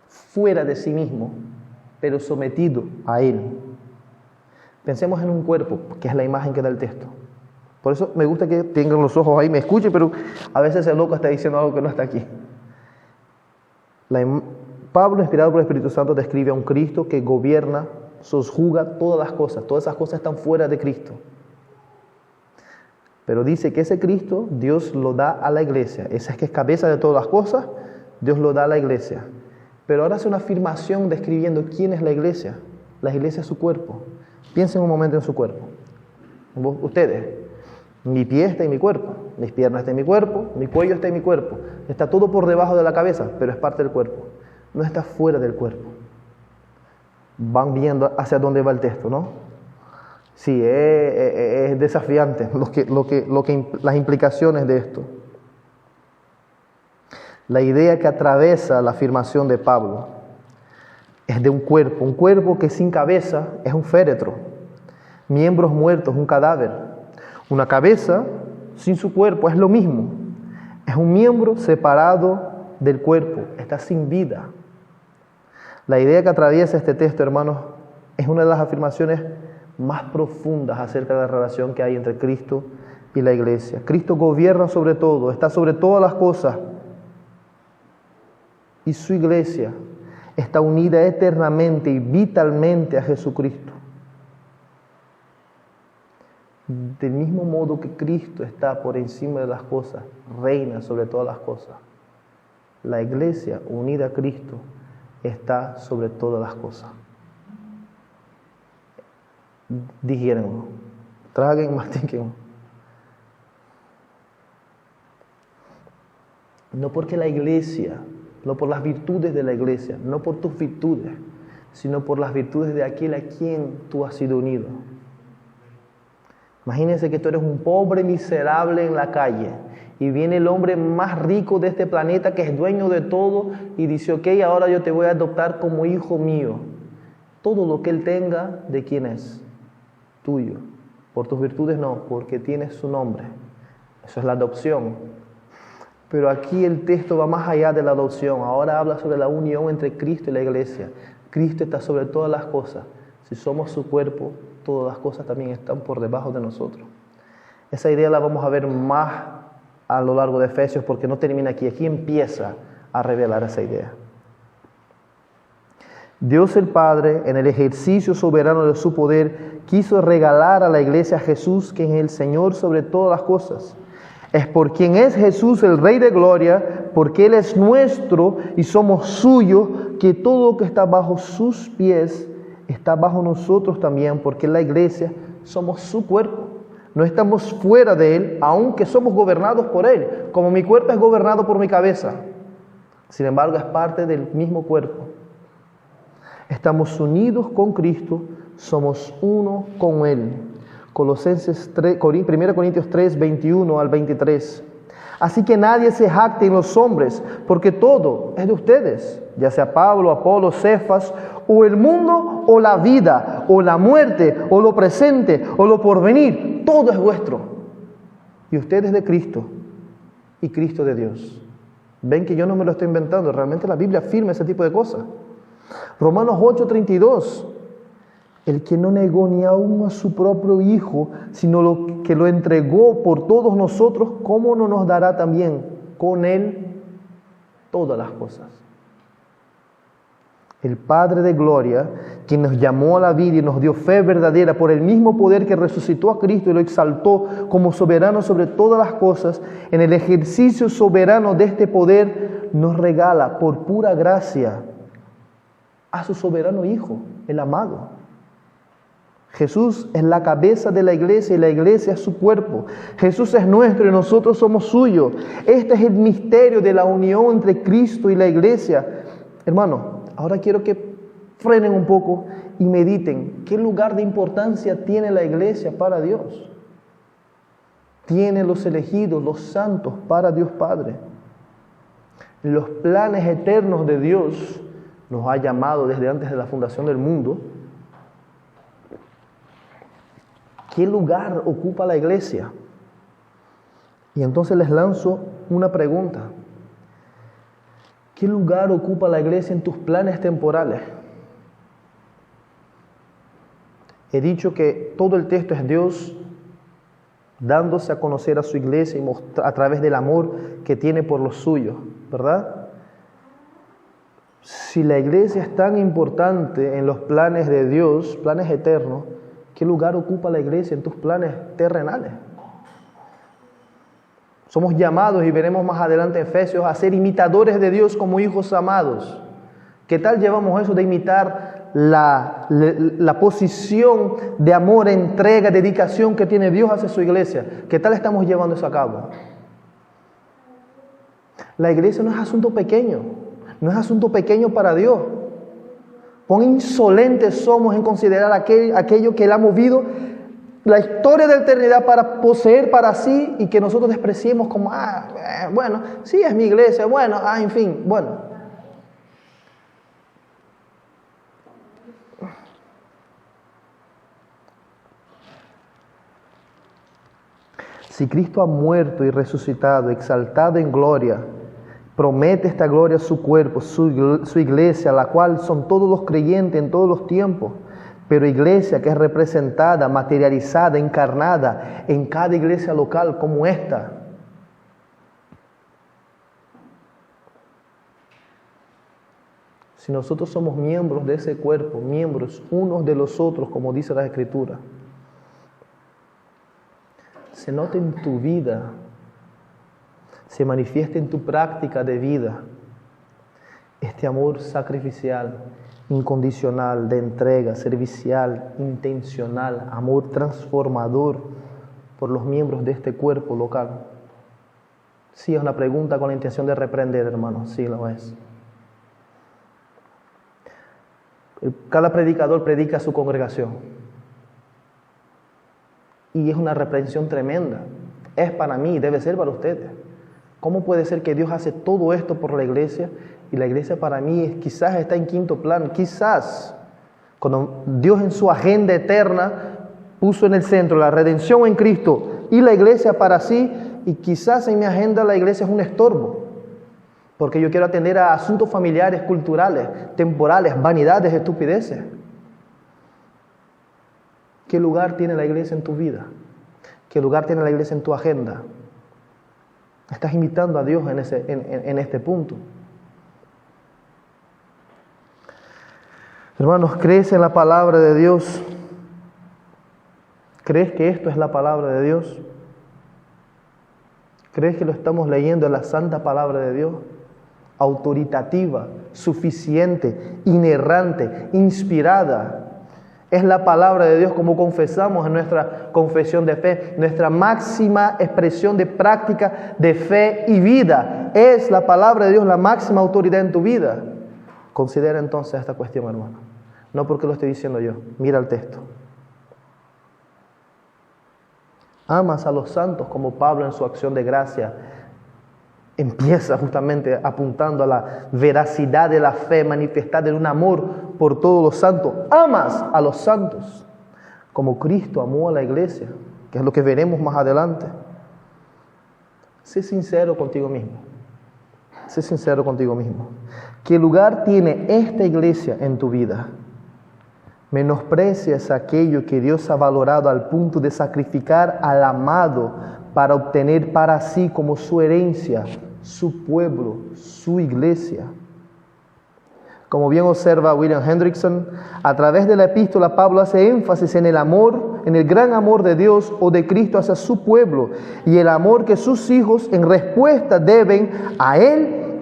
A: fuera de sí mismo, pero sometido a Él. Pensemos en un cuerpo, que es la imagen que da el texto. Por eso me gusta que tengan los ojos ahí, me escuchen, pero a veces el loco está diciendo algo que no está aquí. Pablo, inspirado por el Espíritu Santo, describe a un Cristo que gobierna sojuzga todas las cosas. Todas esas cosas están fuera de Cristo. Pero dice que ese Cristo, Dios lo da a la iglesia. Ese es que es cabeza de todas las cosas, Dios lo da a la iglesia. Pero ahora hace una afirmación describiendo quién es la iglesia. La iglesia es su cuerpo. Piensen un momento en su cuerpo. Ustedes, mi pie está en mi cuerpo, mis piernas están en mi cuerpo, mi cuello está en mi cuerpo. Está todo por debajo de la cabeza, pero es parte del cuerpo. No está fuera del cuerpo. Van viendo hacia dónde va el texto, ¿no? Sí, es desafiante las implicaciones de esto. La idea que atraviesa la afirmación de Pablo es de un cuerpo que sin cabeza es un féretro, miembros muertos, un cadáver. Una cabeza sin su cuerpo es lo mismo, es un miembro separado del cuerpo, está sin vida. La idea que atraviesa este texto, hermanos, es una de las afirmaciones más profundas acerca de la relación que hay entre Cristo y la iglesia. Cristo gobierna sobre todo, está sobre todas las cosas, y su iglesia está unida eternamente y vitalmente a Jesucristo. Del mismo modo que Cristo está por encima de las cosas, reina sobre todas las cosas, la iglesia unida a Cristo está sobre todas las cosas. Digiérenlo, traguen, mastiquen. No porque la iglesia, no por las virtudes de la iglesia, no por tus virtudes, sino por las virtudes de aquel a quien tú has sido unido. Imagínense que tú eres un pobre miserable en la calle y viene el hombre más rico de este planeta que es dueño de todo y dice, ok, ahora yo te voy a adoptar como hijo mío. Todo lo que él tenga, ¿de quién es? Tuyo. Por tus virtudes no, porque tienes su nombre. Eso es la adopción. Pero aquí el texto va más allá de la adopción. Ahora habla sobre la unión entre Cristo y la iglesia. Cristo está sobre todas las cosas. Si somos su cuerpo, todas las cosas también están por debajo de nosotros. Esa idea la vamos a ver más a lo largo de Efesios porque no termina aquí. Aquí empieza a revelar esa idea. Dios el Padre, en el ejercicio soberano de su poder, quiso regalar a la iglesia a Jesús, que es el Señor sobre todas las cosas. Es por quien es Jesús el Rey de Gloria, porque Él es nuestro y somos suyos, que todo lo que está bajo sus pies está bajo nosotros también, porque en la iglesia somos su cuerpo. No estamos fuera de Él, aunque somos gobernados por Él, como mi cuerpo es gobernado por mi cabeza. Sin embargo, es parte del mismo cuerpo. Estamos unidos con Cristo, somos uno con Él. Colosenses 3, 1 Corintios 3, 21 al 23. Así que nadie se jacte en los hombres, porque todo es de ustedes, ya sea Pablo, Apolo, Cefas, o el mundo, o la vida, o la muerte, o lo presente, o lo porvenir, todo es vuestro. Y ustedes de Cristo, y Cristo de Dios. Ven que yo no me lo estoy inventando, realmente la Biblia afirma ese tipo de cosas. Romanos 8:32. El que no negó ni aún a su propio Hijo, sino que lo entregó por todos nosotros, ¿cómo no nos dará también con Él todas las cosas? El Padre de Gloria, quien nos llamó a la vida y nos dio fe verdadera por el mismo poder que resucitó a Cristo y lo exaltó como soberano sobre todas las cosas, en el ejercicio soberano de este poder, nos regala por pura gracia a su soberano Hijo, el amado. Jesús es la cabeza de la iglesia y la iglesia es su cuerpo. Jesús es nuestro y nosotros somos suyos. Este es el misterio de la unión entre Cristo y la iglesia. Hermano, ahora quiero que frenen un poco y mediten qué lugar de importancia tiene la iglesia para Dios. Tiene los elegidos, los santos para Dios Padre. Los planes eternos de Dios nos ha llamado desde antes de la fundación del mundo. ¿Qué lugar ocupa la iglesia? Y entonces les lanzo una pregunta. ¿Qué lugar ocupa la iglesia en tus planes temporales? He dicho que todo el texto es Dios dándose a conocer a su iglesia y a través del amor que tiene por los suyos, ¿verdad? Si la iglesia es tan importante en los planes de Dios, planes eternos, ¿qué lugar ocupa la iglesia en tus planes terrenales? Somos llamados, y veremos más adelante en Efesios, a ser imitadores de Dios como hijos amados. ¿Qué tal llevamos eso de imitar la posición de amor, entrega, dedicación que tiene Dios hacia su iglesia? ¿Qué tal estamos llevando eso a cabo? La iglesia no es asunto pequeño, no es asunto pequeño para Dios. Cuán insolentes somos en considerar aquello que Él ha movido la historia de la eternidad para poseer para sí, y que nosotros despreciemos como, bueno, sí es mi iglesia, bueno, en fin, bueno. Si Cristo ha muerto y resucitado, exaltado en gloria, promete esta gloria a su cuerpo, su iglesia, la cual son todos los creyentes en todos los tiempos, pero iglesia que es representada, materializada, encarnada en cada iglesia local como esta. Si nosotros somos miembros de ese cuerpo, miembros unos de los otros, como dice la Escritura, se nota en tu vida, se manifiesta en tu práctica de vida, este amor sacrificial, incondicional, de entrega, servicial, intencional, amor transformador por los miembros de este cuerpo local. Sí, es una pregunta con la intención de reprender, hermano, sí lo es. Cada predicador predica a su congregación. Y es una reprensión tremenda. Es para mí, debe ser para ustedes. ¿Cómo puede ser que Dios hace todo esto por la iglesia y la iglesia para mí quizás está en quinto plano? Quizás, cuando Dios en su agenda eterna puso en el centro la redención en Cristo y la iglesia para sí, y quizás en mi agenda la iglesia es un estorbo, porque yo quiero atender a asuntos familiares, culturales, temporales, vanidades, estupideces. ¿Qué lugar tiene la iglesia en tu vida? ¿Qué lugar tiene la iglesia en tu agenda? Estás imitando a Dios en este punto. Hermanos, ¿crees en la palabra de Dios? ¿Crees que esto es la palabra de Dios? ¿Crees que lo estamos leyendo en la santa palabra de Dios? Autoritativa, suficiente, inerrante, inspirada. Es la palabra de Dios, como confesamos en nuestra confesión de fe, nuestra máxima expresión de práctica de fe y vida. Es la palabra de Dios la máxima autoridad en tu vida. Considera entonces esta cuestión, hermano. No porque lo estoy diciendo yo. Mira el texto. Amas a los santos como Pablo en su acción de gracia empieza justamente apuntando a la veracidad de la fe manifestada en un amor por todos los santos. Amas a los santos como Cristo amó a la iglesia, que es lo que veremos más adelante. Sé sincero contigo mismo. Sé sincero contigo mismo. ¿Qué lugar tiene esta iglesia en tu vida? ¿Menosprecias aquello que Dios ha valorado al punto de sacrificar al amado para obtener para sí como su herencia, su pueblo, su iglesia? Como bien observa William Hendrickson, a través de la epístola Pablo hace énfasis en el amor, en el gran amor de Dios o de Cristo hacia su pueblo y el amor que sus hijos en respuesta deben a Él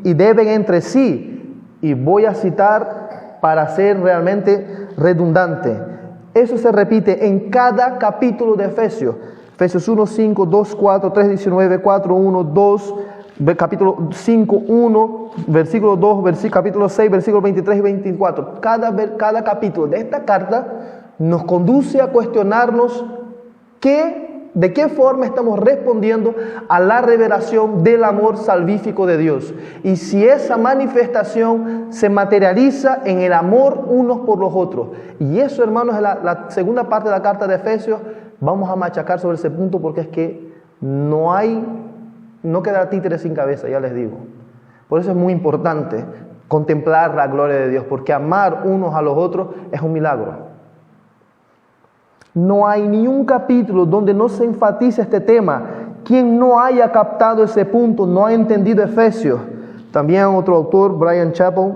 A: y deben entre sí. Y voy a citar para ser realmente redundante. Eso se repite en cada capítulo de Efesios. Efesios 1, 5, 2, 4, 3, 19, 4, 1, 2, capítulo 5, 1, versículo 2, capítulo 6, versículos 23 y 24. Cada capítulo de esta carta nos conduce a cuestionarnos de qué forma estamos respondiendo a la revelación del amor salvífico de Dios. Y si esa manifestación se materializa en el amor unos por los otros. Y eso, hermanos, es la segunda parte de la carta de Efesios. Vamos a machacar sobre ese punto porque es que no queda títere sin cabeza, ya les digo. Por eso es muy importante contemplar la gloria de Dios, porque amar unos a los otros es un milagro. No hay ni un capítulo donde no se enfatice este tema. Quien no haya captado ese punto no ha entendido Efesios. También otro autor, Bryan Chapell,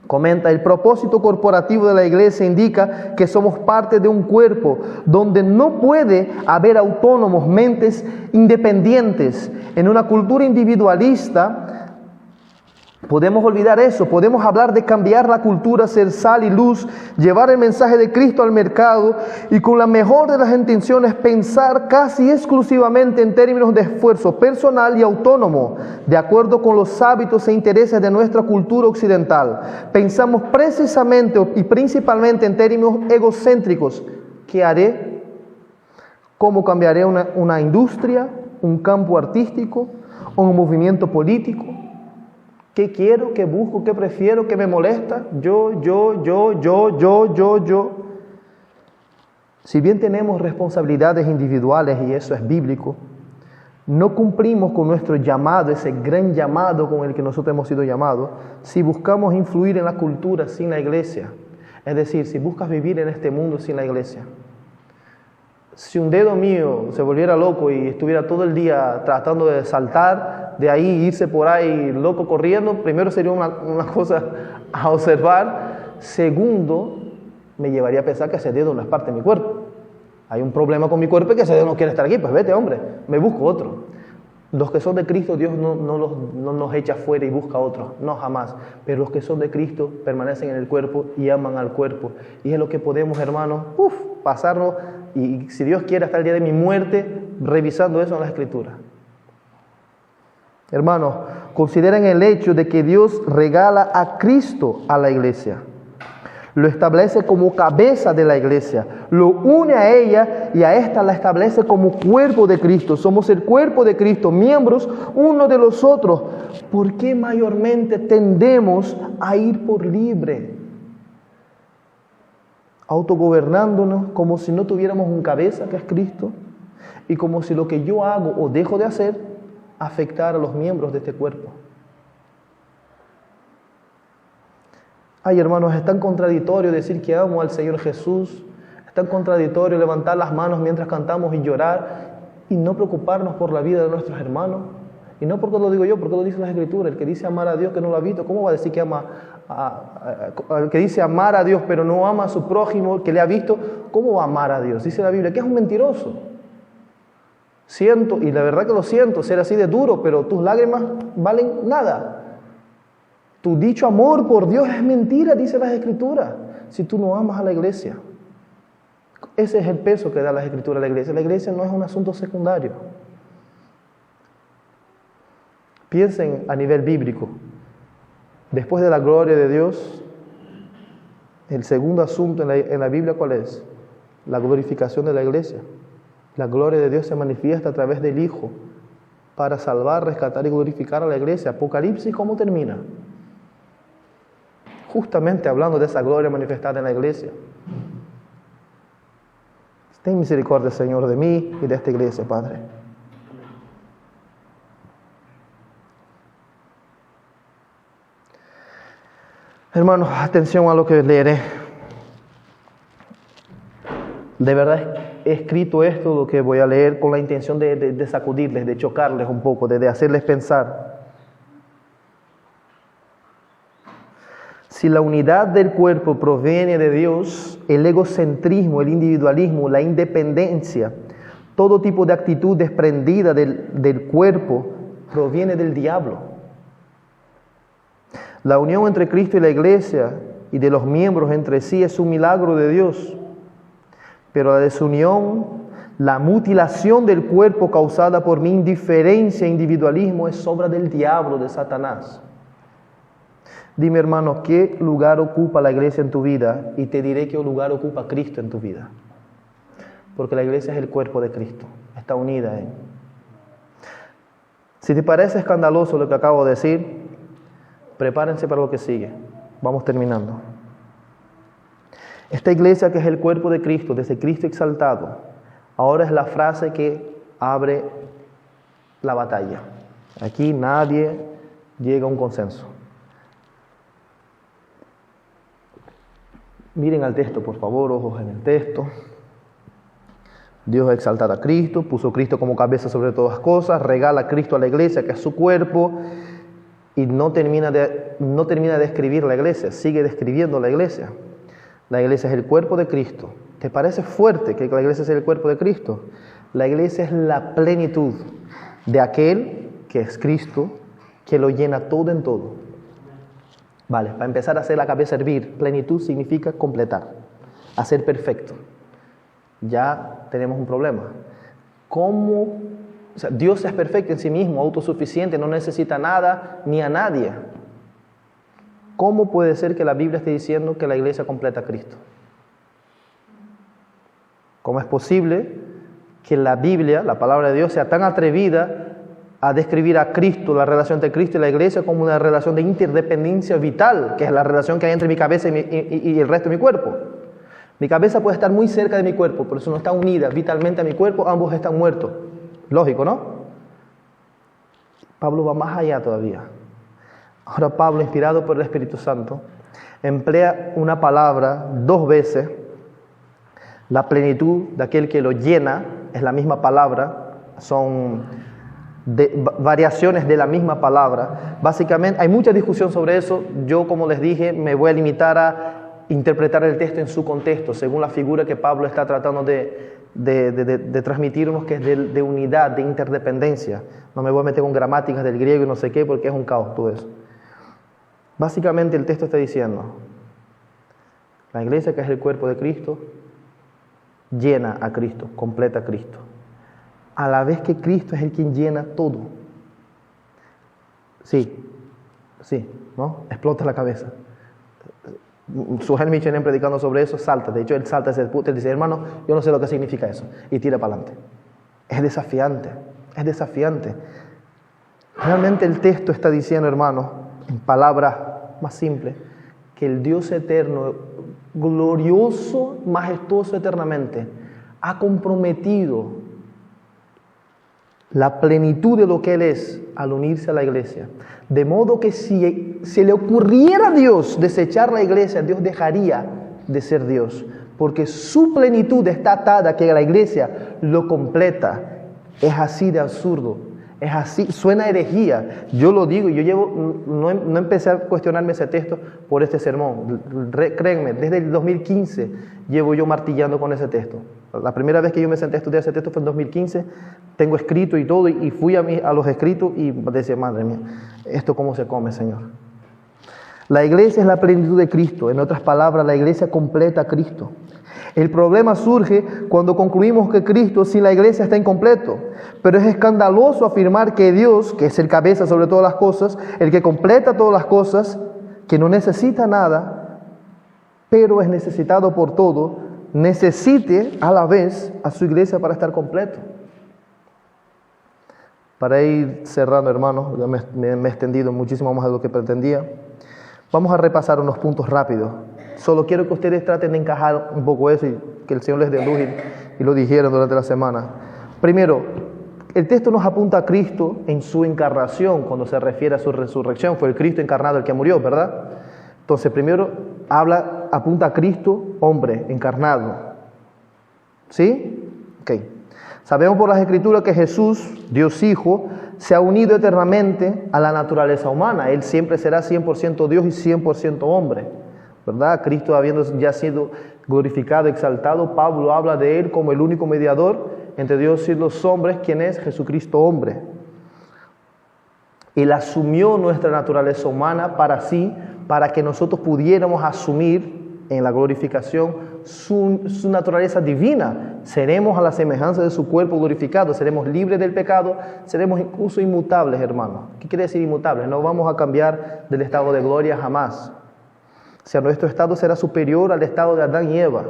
A: Comenta, el propósito corporativo de la iglesia indica que somos parte de un cuerpo donde no puede haber autónomos, mentes independientes. En una cultura individualista podemos olvidar eso, podemos hablar de cambiar la cultura, ser sal y luz, llevar el mensaje de Cristo al mercado y con la mejor de las intenciones pensar casi exclusivamente en términos de esfuerzo personal y autónomo, de acuerdo con los hábitos e intereses de nuestra cultura occidental. Pensamos precisamente y principalmente en términos egocéntricos. ¿Qué haré? ¿Cómo cambiaré una industria, un campo artístico o un movimiento político? ¿Qué quiero? ¿Qué busco? ¿Qué prefiero? ¿Qué me molesta? Yo. Si bien tenemos responsabilidades individuales y eso es bíblico, no cumplimos con nuestro llamado, ese gran llamado con el que nosotros hemos sido llamados, si buscamos influir en la cultura sin la iglesia. Es decir, si buscas vivir en este mundo sin la iglesia. Si un dedo mío se volviera loco y estuviera todo el día tratando de saltar de ahí, irse por ahí loco corriendo, primero sería una cosa a observar. Segundo, me llevaría a pensar que ese dedo no es parte de mi cuerpo. Hay un problema con mi cuerpo y que ese dedo no quiere estar aquí. Pues vete, hombre, me busco otro. Los que son de Cristo, Dios no nos echa fuera y busca otro, no jamás. Pero los que son de Cristo permanecen en el cuerpo y aman al cuerpo. Y es lo que podemos, hermanos, pasarnos, y si Dios quiere, hasta el día de mi muerte, revisando eso en la Escritura. Hermanos, consideren el hecho de que Dios regala a Cristo a la iglesia. Lo establece como cabeza de la iglesia, lo une a ella y a esta la establece como cuerpo de Cristo. Somos el cuerpo de Cristo, miembros uno de los otros. ¿Por qué mayormente tendemos a ir por libre? Autogobernándonos como si no tuviéramos un cabeza que es Cristo y como si lo que yo hago o dejo de hacer afectara a los miembros de este cuerpo. Ay, hermanos, es tan contradictorio decir que amo al Señor Jesús, es tan contradictorio levantar las manos mientras cantamos y llorar y no preocuparnos por la vida de nuestros hermanos. Y no porque lo digo yo, porque lo dice la Escritura. El que dice amar a Dios que no lo ha visto, ¿cómo va a decir que ama el que dice amar a Dios pero no ama a su prójimo que le ha visto? ¿Cómo va a amar a Dios? Dice la Biblia que es un mentiroso. Siento, y la verdad que lo siento, ser así de duro, pero tus lágrimas valen nada. Tu dicho amor por Dios es mentira, dice las Escrituras, si tú no amas a la iglesia. Ese es el peso que da las Escrituras a la iglesia. La iglesia no es un asunto secundario. Piensen a nivel bíblico. Después de la gloria de Dios, el segundo asunto en la Biblia, ¿cuál es? La glorificación de la iglesia. La gloria de Dios se manifiesta a través del Hijo para salvar, rescatar y glorificar a la iglesia. Apocalipsis, ¿cómo termina? Justamente hablando de esa gloria manifestada en la iglesia. Ten misericordia, Señor, de mí y de esta iglesia, Padre. Hermanos, atención a lo que leeré. De verdad he escrito esto, lo que voy a leer, con la intención de sacudirles, de chocarles un poco, de hacerles pensar. Si la unidad del cuerpo proviene de Dios, el egocentrismo, el individualismo, la independencia, todo tipo de actitud desprendida del cuerpo proviene del diablo. La unión entre Cristo y la iglesia y de los miembros entre sí es un milagro de Dios. Pero la desunión, la mutilación del cuerpo causada por mi indiferencia e individualismo es obra del diablo, de Satanás. Dime, hermano, ¿qué lugar ocupa la iglesia en tu vida? Y te diré qué lugar ocupa Cristo en tu vida. Porque la iglesia es el cuerpo de Cristo, está unida a Él. Si te parece escandaloso lo que acabo de decir, prepárense para lo que sigue. Vamos terminando. Esta iglesia que es el cuerpo de Cristo, desde Cristo exaltado, ahora es la frase que abre la batalla. Aquí nadie llega a un consenso. Miren al texto, por favor, ojos en el texto. Dios exalta a Cristo, puso a Cristo como cabeza sobre todas las cosas, regala a Cristo a la iglesia, que es su cuerpo. y no termina de escribir la iglesia, sigue describiendo la iglesia. La iglesia es el cuerpo de Cristo. ¿Te parece fuerte que la iglesia sea el cuerpo de Cristo? La iglesia es la plenitud de aquel que es Cristo, que lo llena todo en todo. Vale, para empezar a hacer la cabeza hervir, plenitud significa completar, hacer perfecto. Ya tenemos un problema. ¿Cómo? O sea, Dios es perfecto en sí mismo, autosuficiente, no necesita nada ni a nadie. ¿Cómo puede ser que la Biblia esté diciendo que la iglesia completa a Cristo? ¿Cómo es posible que la Biblia, la palabra de Dios, sea tan atrevida a describir a Cristo, la relación entre Cristo y la iglesia, como una relación de interdependencia vital, que es la relación que hay entre mi cabeza y el resto de mi cuerpo? Mi cabeza puede estar muy cerca de mi cuerpo, pero si no está unida vitalmente a mi cuerpo, ambos están muertos. Lógico, ¿no? Pablo va más allá todavía. Ahora Pablo, inspirado por el Espíritu Santo, emplea una palabra 2 veces. La plenitud de aquel que lo llena es la misma palabra, son variaciones de la misma palabra. Básicamente hay mucha discusión sobre eso. Yo, como les dije, me voy a limitar a interpretar el texto en su contexto, según la figura que Pablo está tratando de transmitirnos, que es de unidad, de interdependencia. No me voy a meter con gramáticas del griego y no sé qué, porque es un caos todo eso. Básicamente el texto está diciendo, la iglesia, que es el cuerpo de Cristo, llena a Cristo, completa a Cristo, a la vez que Cristo es el quien llena todo. Sí, ¿no? Explota la cabeza. Suhail Michelin, predicando sobre eso, salta. De hecho, él salta ese punto y dice, hermano, yo no sé lo que significa eso. Y tira para adelante. Es desafiante. Realmente el texto está diciendo, hermano, en palabras más simples, que el Dios eterno, glorioso, majestuoso eternamente, ha comprometido la plenitud de lo que Él es al unirse a la iglesia. De modo que si se le ocurriera a Dios desechar la iglesia, Dios dejaría de ser Dios, porque su plenitud está atada a que la iglesia lo completa. Es así de absurdo, es así, suena herejía. Yo lo digo, no empecé a cuestionarme ese texto por este sermón. Créanme, desde el 2015 llevo yo martillando con ese texto. La primera vez que yo me senté a estudiar ese texto fue en 2015, tengo escrito y todo, y fui a los escritos y decía, madre mía, ¿esto cómo se come, Señor? La iglesia es la plenitud de Cristo, en otras palabras, la iglesia completa a Cristo. El problema surge cuando concluimos que Cristo sin la iglesia está incompleto, pero es escandaloso afirmar que Dios, que es el cabeza sobre todas las cosas, el que completa todas las cosas, que no necesita nada, pero es necesitado por todo, necesite a la vez a su iglesia para estar completo. Para ir cerrando, hermanos, ya me he extendido muchísimo más de lo que pretendía. Vamos a repasar unos puntos rápidos. Solo quiero que ustedes traten de encajar un poco eso y que el Señor les dé luz y lo dijeron durante la semana. Primero, el texto nos apunta a Cristo en su encarnación cuando se refiere a su resurrección. Fue el Cristo encarnado el que murió, ¿verdad? Entonces, primero apunta a Cristo, hombre, encarnado. ¿Sí? Ok. Sabemos por las Escrituras que Jesús, Dios Hijo, se ha unido eternamente a la naturaleza humana. Él siempre será 100% Dios y 100% hombre, ¿verdad? Cristo, habiendo ya sido glorificado, exaltado, Pablo habla de Él como el único mediador entre Dios y los hombres, quien es Jesucristo hombre. Él asumió nuestra naturaleza humana para sí, para que nosotros pudiéramos asumir en la glorificación su naturaleza divina. Seremos a la semejanza de su cuerpo glorificado, seremos libres del pecado, seremos incluso inmutables, hermanos. ¿Qué quiere decir inmutables? No vamos a cambiar del estado de gloria jamás. O sea, nuestro estado será superior al estado de Adán y Eva.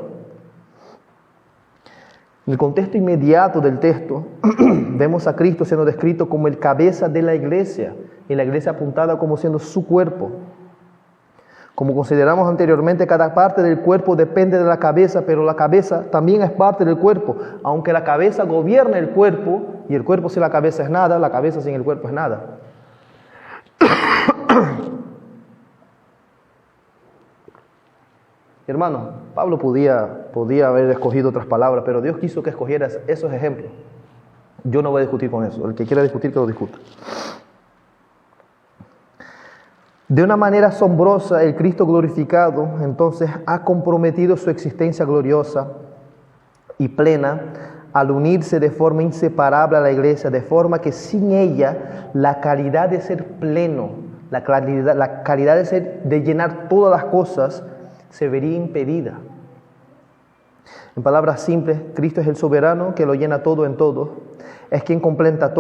A: En el contexto inmediato del texto, vemos a Cristo siendo descrito como el cabeza de la iglesia, y la iglesia apuntada como siendo su cuerpo. Como consideramos anteriormente, cada parte del cuerpo depende de la cabeza, pero la cabeza también es parte del cuerpo. Aunque la cabeza gobierna el cuerpo, y el cuerpo sin la cabeza es nada, la cabeza sin el cuerpo es nada. Hermano, Pablo podía haber escogido otras palabras, pero Dios quiso que escogieras esos ejemplos. Yo no voy a discutir con eso. El que quiera discutir, que lo discuta. De una manera asombrosa, el Cristo glorificado entonces ha comprometido su existencia gloriosa y plena al unirse de forma inseparable a la iglesia, de forma que sin ella la calidad de ser pleno, la calidad de llenar todas las cosas se vería impedida. En palabras simples, Cristo es el soberano que lo llena todo en todo, es quien completa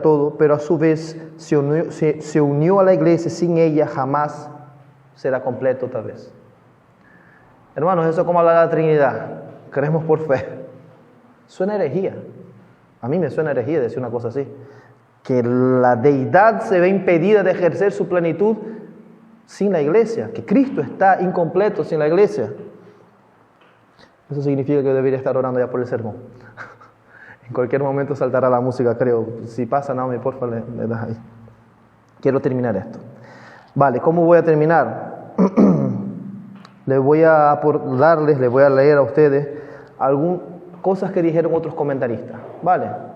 A: todo, pero a su vez se unió a la iglesia, sin ella jamás será completo otra vez. Hermanos, eso es como hablar de la Trinidad, creemos por fe. Suena herejía, a mí me suena herejía decir una cosa así, que la deidad se ve impedida de ejercer su plenitud sin la iglesia, que Cristo está incompleto sin la iglesia. Eso significa que yo debería estar orando ya por el sermón. En cualquier momento saltará la música, creo. Si pasa, Naomi, por favor, le das ahí. Quiero terminar esto. Vale, ¿cómo voy a terminar? Les voy a leer a ustedes algunas cosas que dijeron otros comentaristas. Vale.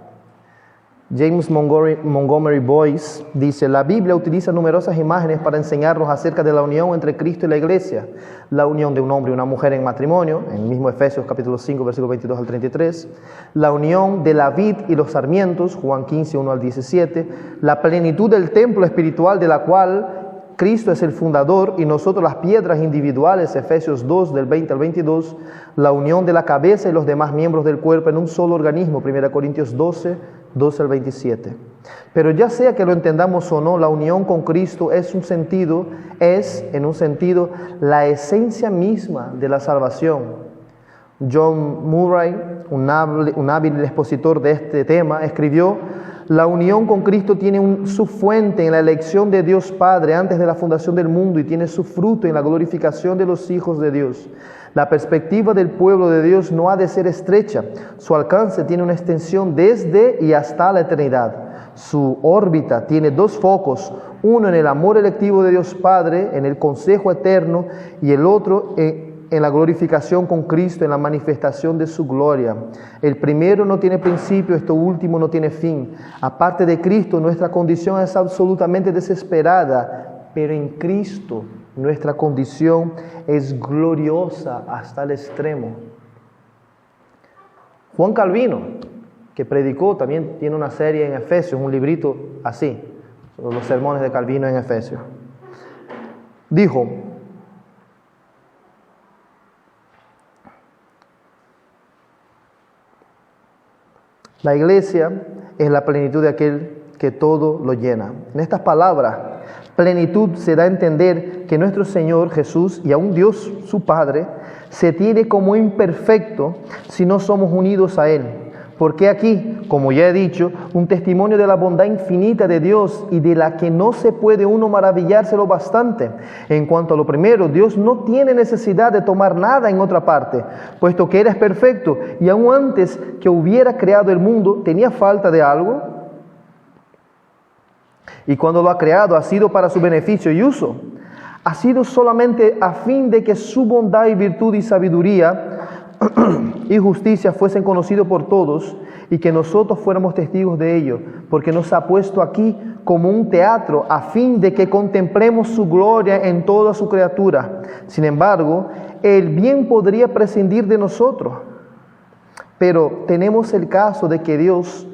A: James Montgomery Boyce dice: la Biblia utiliza numerosas imágenes para enseñarnos acerca de la unión entre Cristo y la iglesia. La unión de un hombre y una mujer en matrimonio, en el mismo Efesios capítulo 5, versículos 22 al 33. La unión de la vid y los sarmientos, Juan 15, 1 al 17. La plenitud del templo espiritual de la cual Cristo es el fundador y nosotros las piedras individuales, Efesios 2, del 20 al 22. La unión de la cabeza y los demás miembros del cuerpo en un solo organismo, 1 Corintios 12, 12 al 27. Pero ya sea que lo entendamos o no, la unión con Cristo es en un sentido la esencia misma de la salvación. John Murray, un hábil expositor de este tema, escribió: la unión con Cristo tiene su fuente en la elección de Dios Padre antes de la fundación del mundo y tiene su fruto en la glorificación de los hijos de Dios. La perspectiva del pueblo de Dios no ha de ser estrecha. Su alcance tiene una extensión desde y hasta la eternidad. Su órbita tiene dos focos, uno en el amor electivo de Dios Padre, en el consejo eterno, y el otro en la glorificación con Cristo, en la manifestación de su gloria. El primero no tiene principio, esto último no tiene fin. Aparte de Cristo, nuestra condición es absolutamente desesperada, pero en Cristo nuestra condición es gloriosa hasta el extremo. Juan Calvino, que predicó, también tiene una serie en Efesios, un librito así, los sermones de Calvino en Efesios. Dijo: la iglesia es la plenitud de aquel que todo lo llena. En estas palabras, plenitud se da a entender que nuestro Señor Jesús y aún Dios su Padre se tiene como imperfecto si no somos unidos a Él. Porque aquí, como ya he dicho, un testimonio de la bondad infinita de Dios y de la que no se puede uno maravillárselo bastante. En cuanto a lo primero, Dios no tiene necesidad de tomar nada en otra parte, puesto que Él es perfecto y aún antes que hubiera creado el mundo, ¿tenía falta de algo? Y cuando lo ha creado, ha sido para su beneficio y uso. Ha sido solamente a fin de que su bondad y virtud y sabiduría y justicia fuesen conocidos por todos y que nosotros fuéramos testigos de ello, porque nos ha puesto aquí como un teatro a fin de que contemplemos su gloria en toda su criatura. Sin embargo, Él bien podría prescindir de nosotros, pero tenemos el caso de que Dios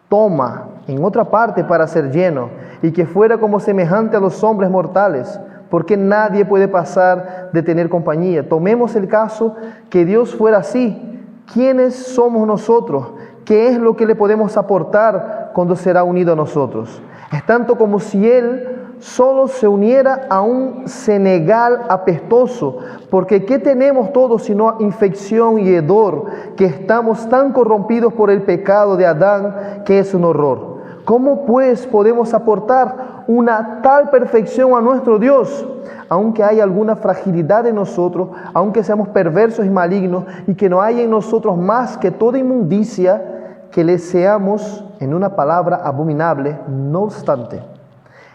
A: toma en otra parte para ser lleno y que fuera como semejante a los hombres mortales, porque nadie puede pasar de tener compañía. Tomemos el caso que Dios fuera así. ¿Quiénes somos nosotros? ¿Qué es lo que le podemos aportar cuando será unido a nosotros? Es tanto como si Él solo se uniera a un cenagal apestoso, porque ¿qué tenemos todos sino infección y hedor, que estamos tan corrompidos por el pecado de Adán que es un horror? ¿Cómo pues podemos aportar una tal perfección a nuestro Dios? Aunque haya alguna fragilidad en nosotros, aunque seamos perversos y malignos, y que no haya en nosotros más que toda inmundicia, que le seamos, en una palabra, abominable, no obstante,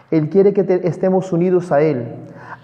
A: Él quiere que estemos unidos a Él,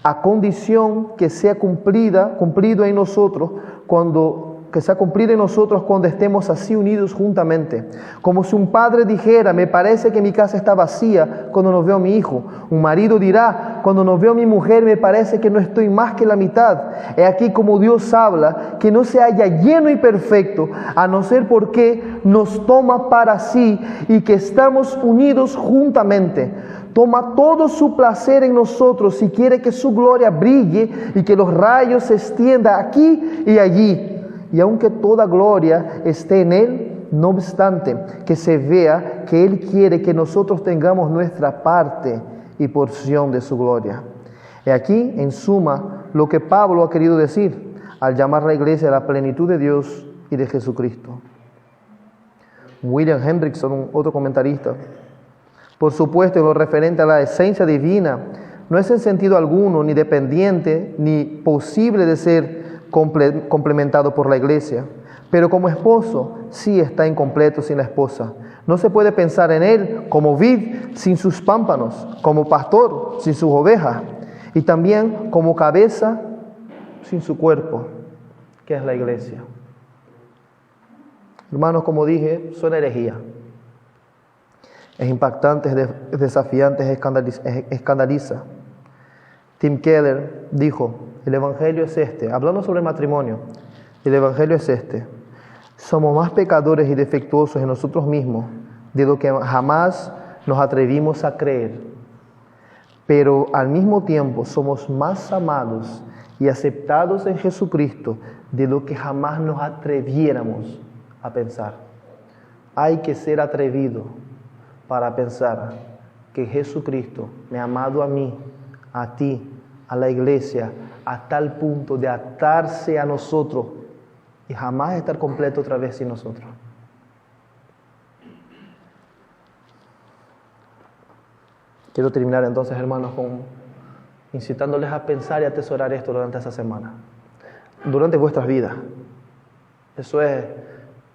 A: a condición que sea cumplido en nosotros cuando se ha cumplido en nosotros cuando estemos así unidos juntamente. Como si un padre dijera, me parece que mi casa está vacía cuando no veo a mi hijo. Un marido dirá, cuando no veo a mi mujer, me parece que no estoy más que la mitad. He aquí como Dios habla, que no se halla lleno y perfecto, a no ser porque nos toma para sí y que estamos unidos juntamente. Toma todo su placer en nosotros y quiere que su gloria brille y que los rayos se extiendan aquí y allí. Y aunque toda gloria esté en Él, no obstante, que se vea que Él quiere que nosotros tengamos nuestra parte y porción de su gloria. Y aquí, en suma, lo que Pablo ha querido decir al llamar a la iglesia a la plenitud de Dios y de Jesucristo. William Hendrickson, otro comentarista, por supuesto, en lo referente a la esencia divina, no es en sentido alguno ni dependiente ni posible de ser complementado por la iglesia. Pero como esposo, sí está incompleto sin la esposa. No se puede pensar en él como vid sin sus pámpanos, como pastor sin sus ovejas, y también como cabeza sin su cuerpo, que es la iglesia. Hermanos, como dije, suena herejía. Es impactante, es desafiante, escandaliza. Tim Keller dijo, el evangelio es este, hablando sobre el matrimonio, el evangelio es este: somos más pecadores y defectuosos en nosotros mismos de lo que jamás nos atrevimos a creer, pero al mismo tiempo somos más amados y aceptados en Jesucristo de lo que jamás nos atreviéramos a pensar. Hay que ser atrevido para pensar que Jesucristo me ha amado a mí, a ti, a la iglesia, a tal punto de atarse a nosotros y jamás estar completo otra vez sin nosotros. Quiero terminar entonces, hermanos, incitándoles a pensar y atesorar esto durante esa semana, durante vuestras vidas. Eso es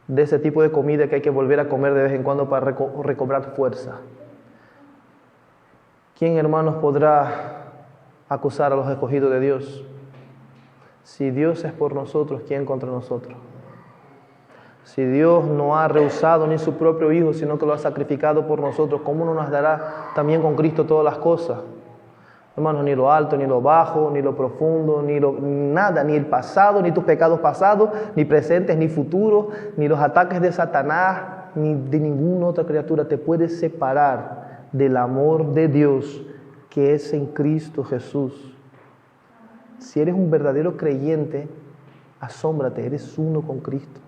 A: de ese tipo de comida que hay que volver a comer de vez en cuando para recobrar fuerza. ¿Quién, hermanos, podrá acusar a los escogidos de Dios? Si Dios es por nosotros, ¿quién contra nosotros? Si Dios no ha rehusado ni su propio Hijo, sino que lo ha sacrificado por nosotros, ¿cómo no nos dará también con Cristo todas las cosas? Hermanos, ni lo alto, ni lo bajo, ni lo profundo, nada, ni el pasado, ni tus pecados pasados, ni presentes, ni futuros, ni los ataques de Satanás, ni de ninguna otra criatura te puede separar del amor de Dios que es en Cristo Jesús. Si eres un verdadero creyente, asómbrate, eres uno con Cristo.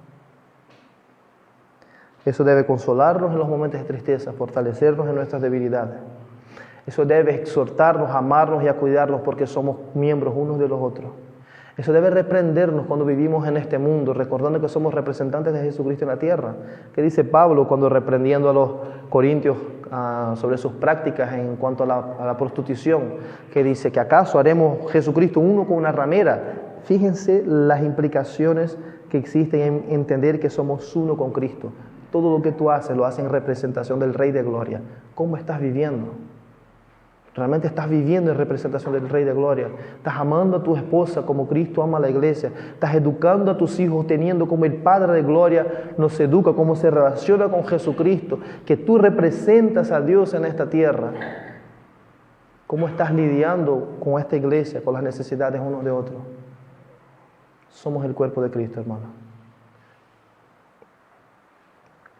A: Eso debe consolarnos en los momentos de tristeza, fortalecernos en nuestras debilidades. Eso debe exhortarnos, a amarnos y a cuidarnos porque somos miembros unos de los otros. Eso debe reprendernos cuando vivimos en este mundo, recordando que somos representantes de Jesucristo en la tierra. ¿Qué dice Pablo cuando reprendiendo a los corintios sobre sus prácticas en cuanto a la prostitución? Que dice que acaso haremos Jesucristo uno con una ramera. Fíjense las implicaciones que existen en entender que somos uno con Cristo. Todo lo que tú haces lo haces en representación del Rey de Gloria. ¿Cómo estás viviendo? ¿Realmente estás viviendo en representación del Rey de Gloria? ¿Estás amando a tu esposa como Cristo ama a la iglesia? ¿Estás educando a tus hijos teniendo como el Padre de Gloria nos educa, cómo se relaciona con Jesucristo? Que tú representas a Dios en esta tierra. ¿Cómo estás lidiando con esta iglesia, con las necesidades unos de otros? Somos el cuerpo de Cristo, hermano.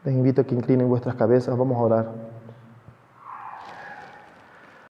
A: Les invito a que inclinen vuestras cabezas, vamos a orar.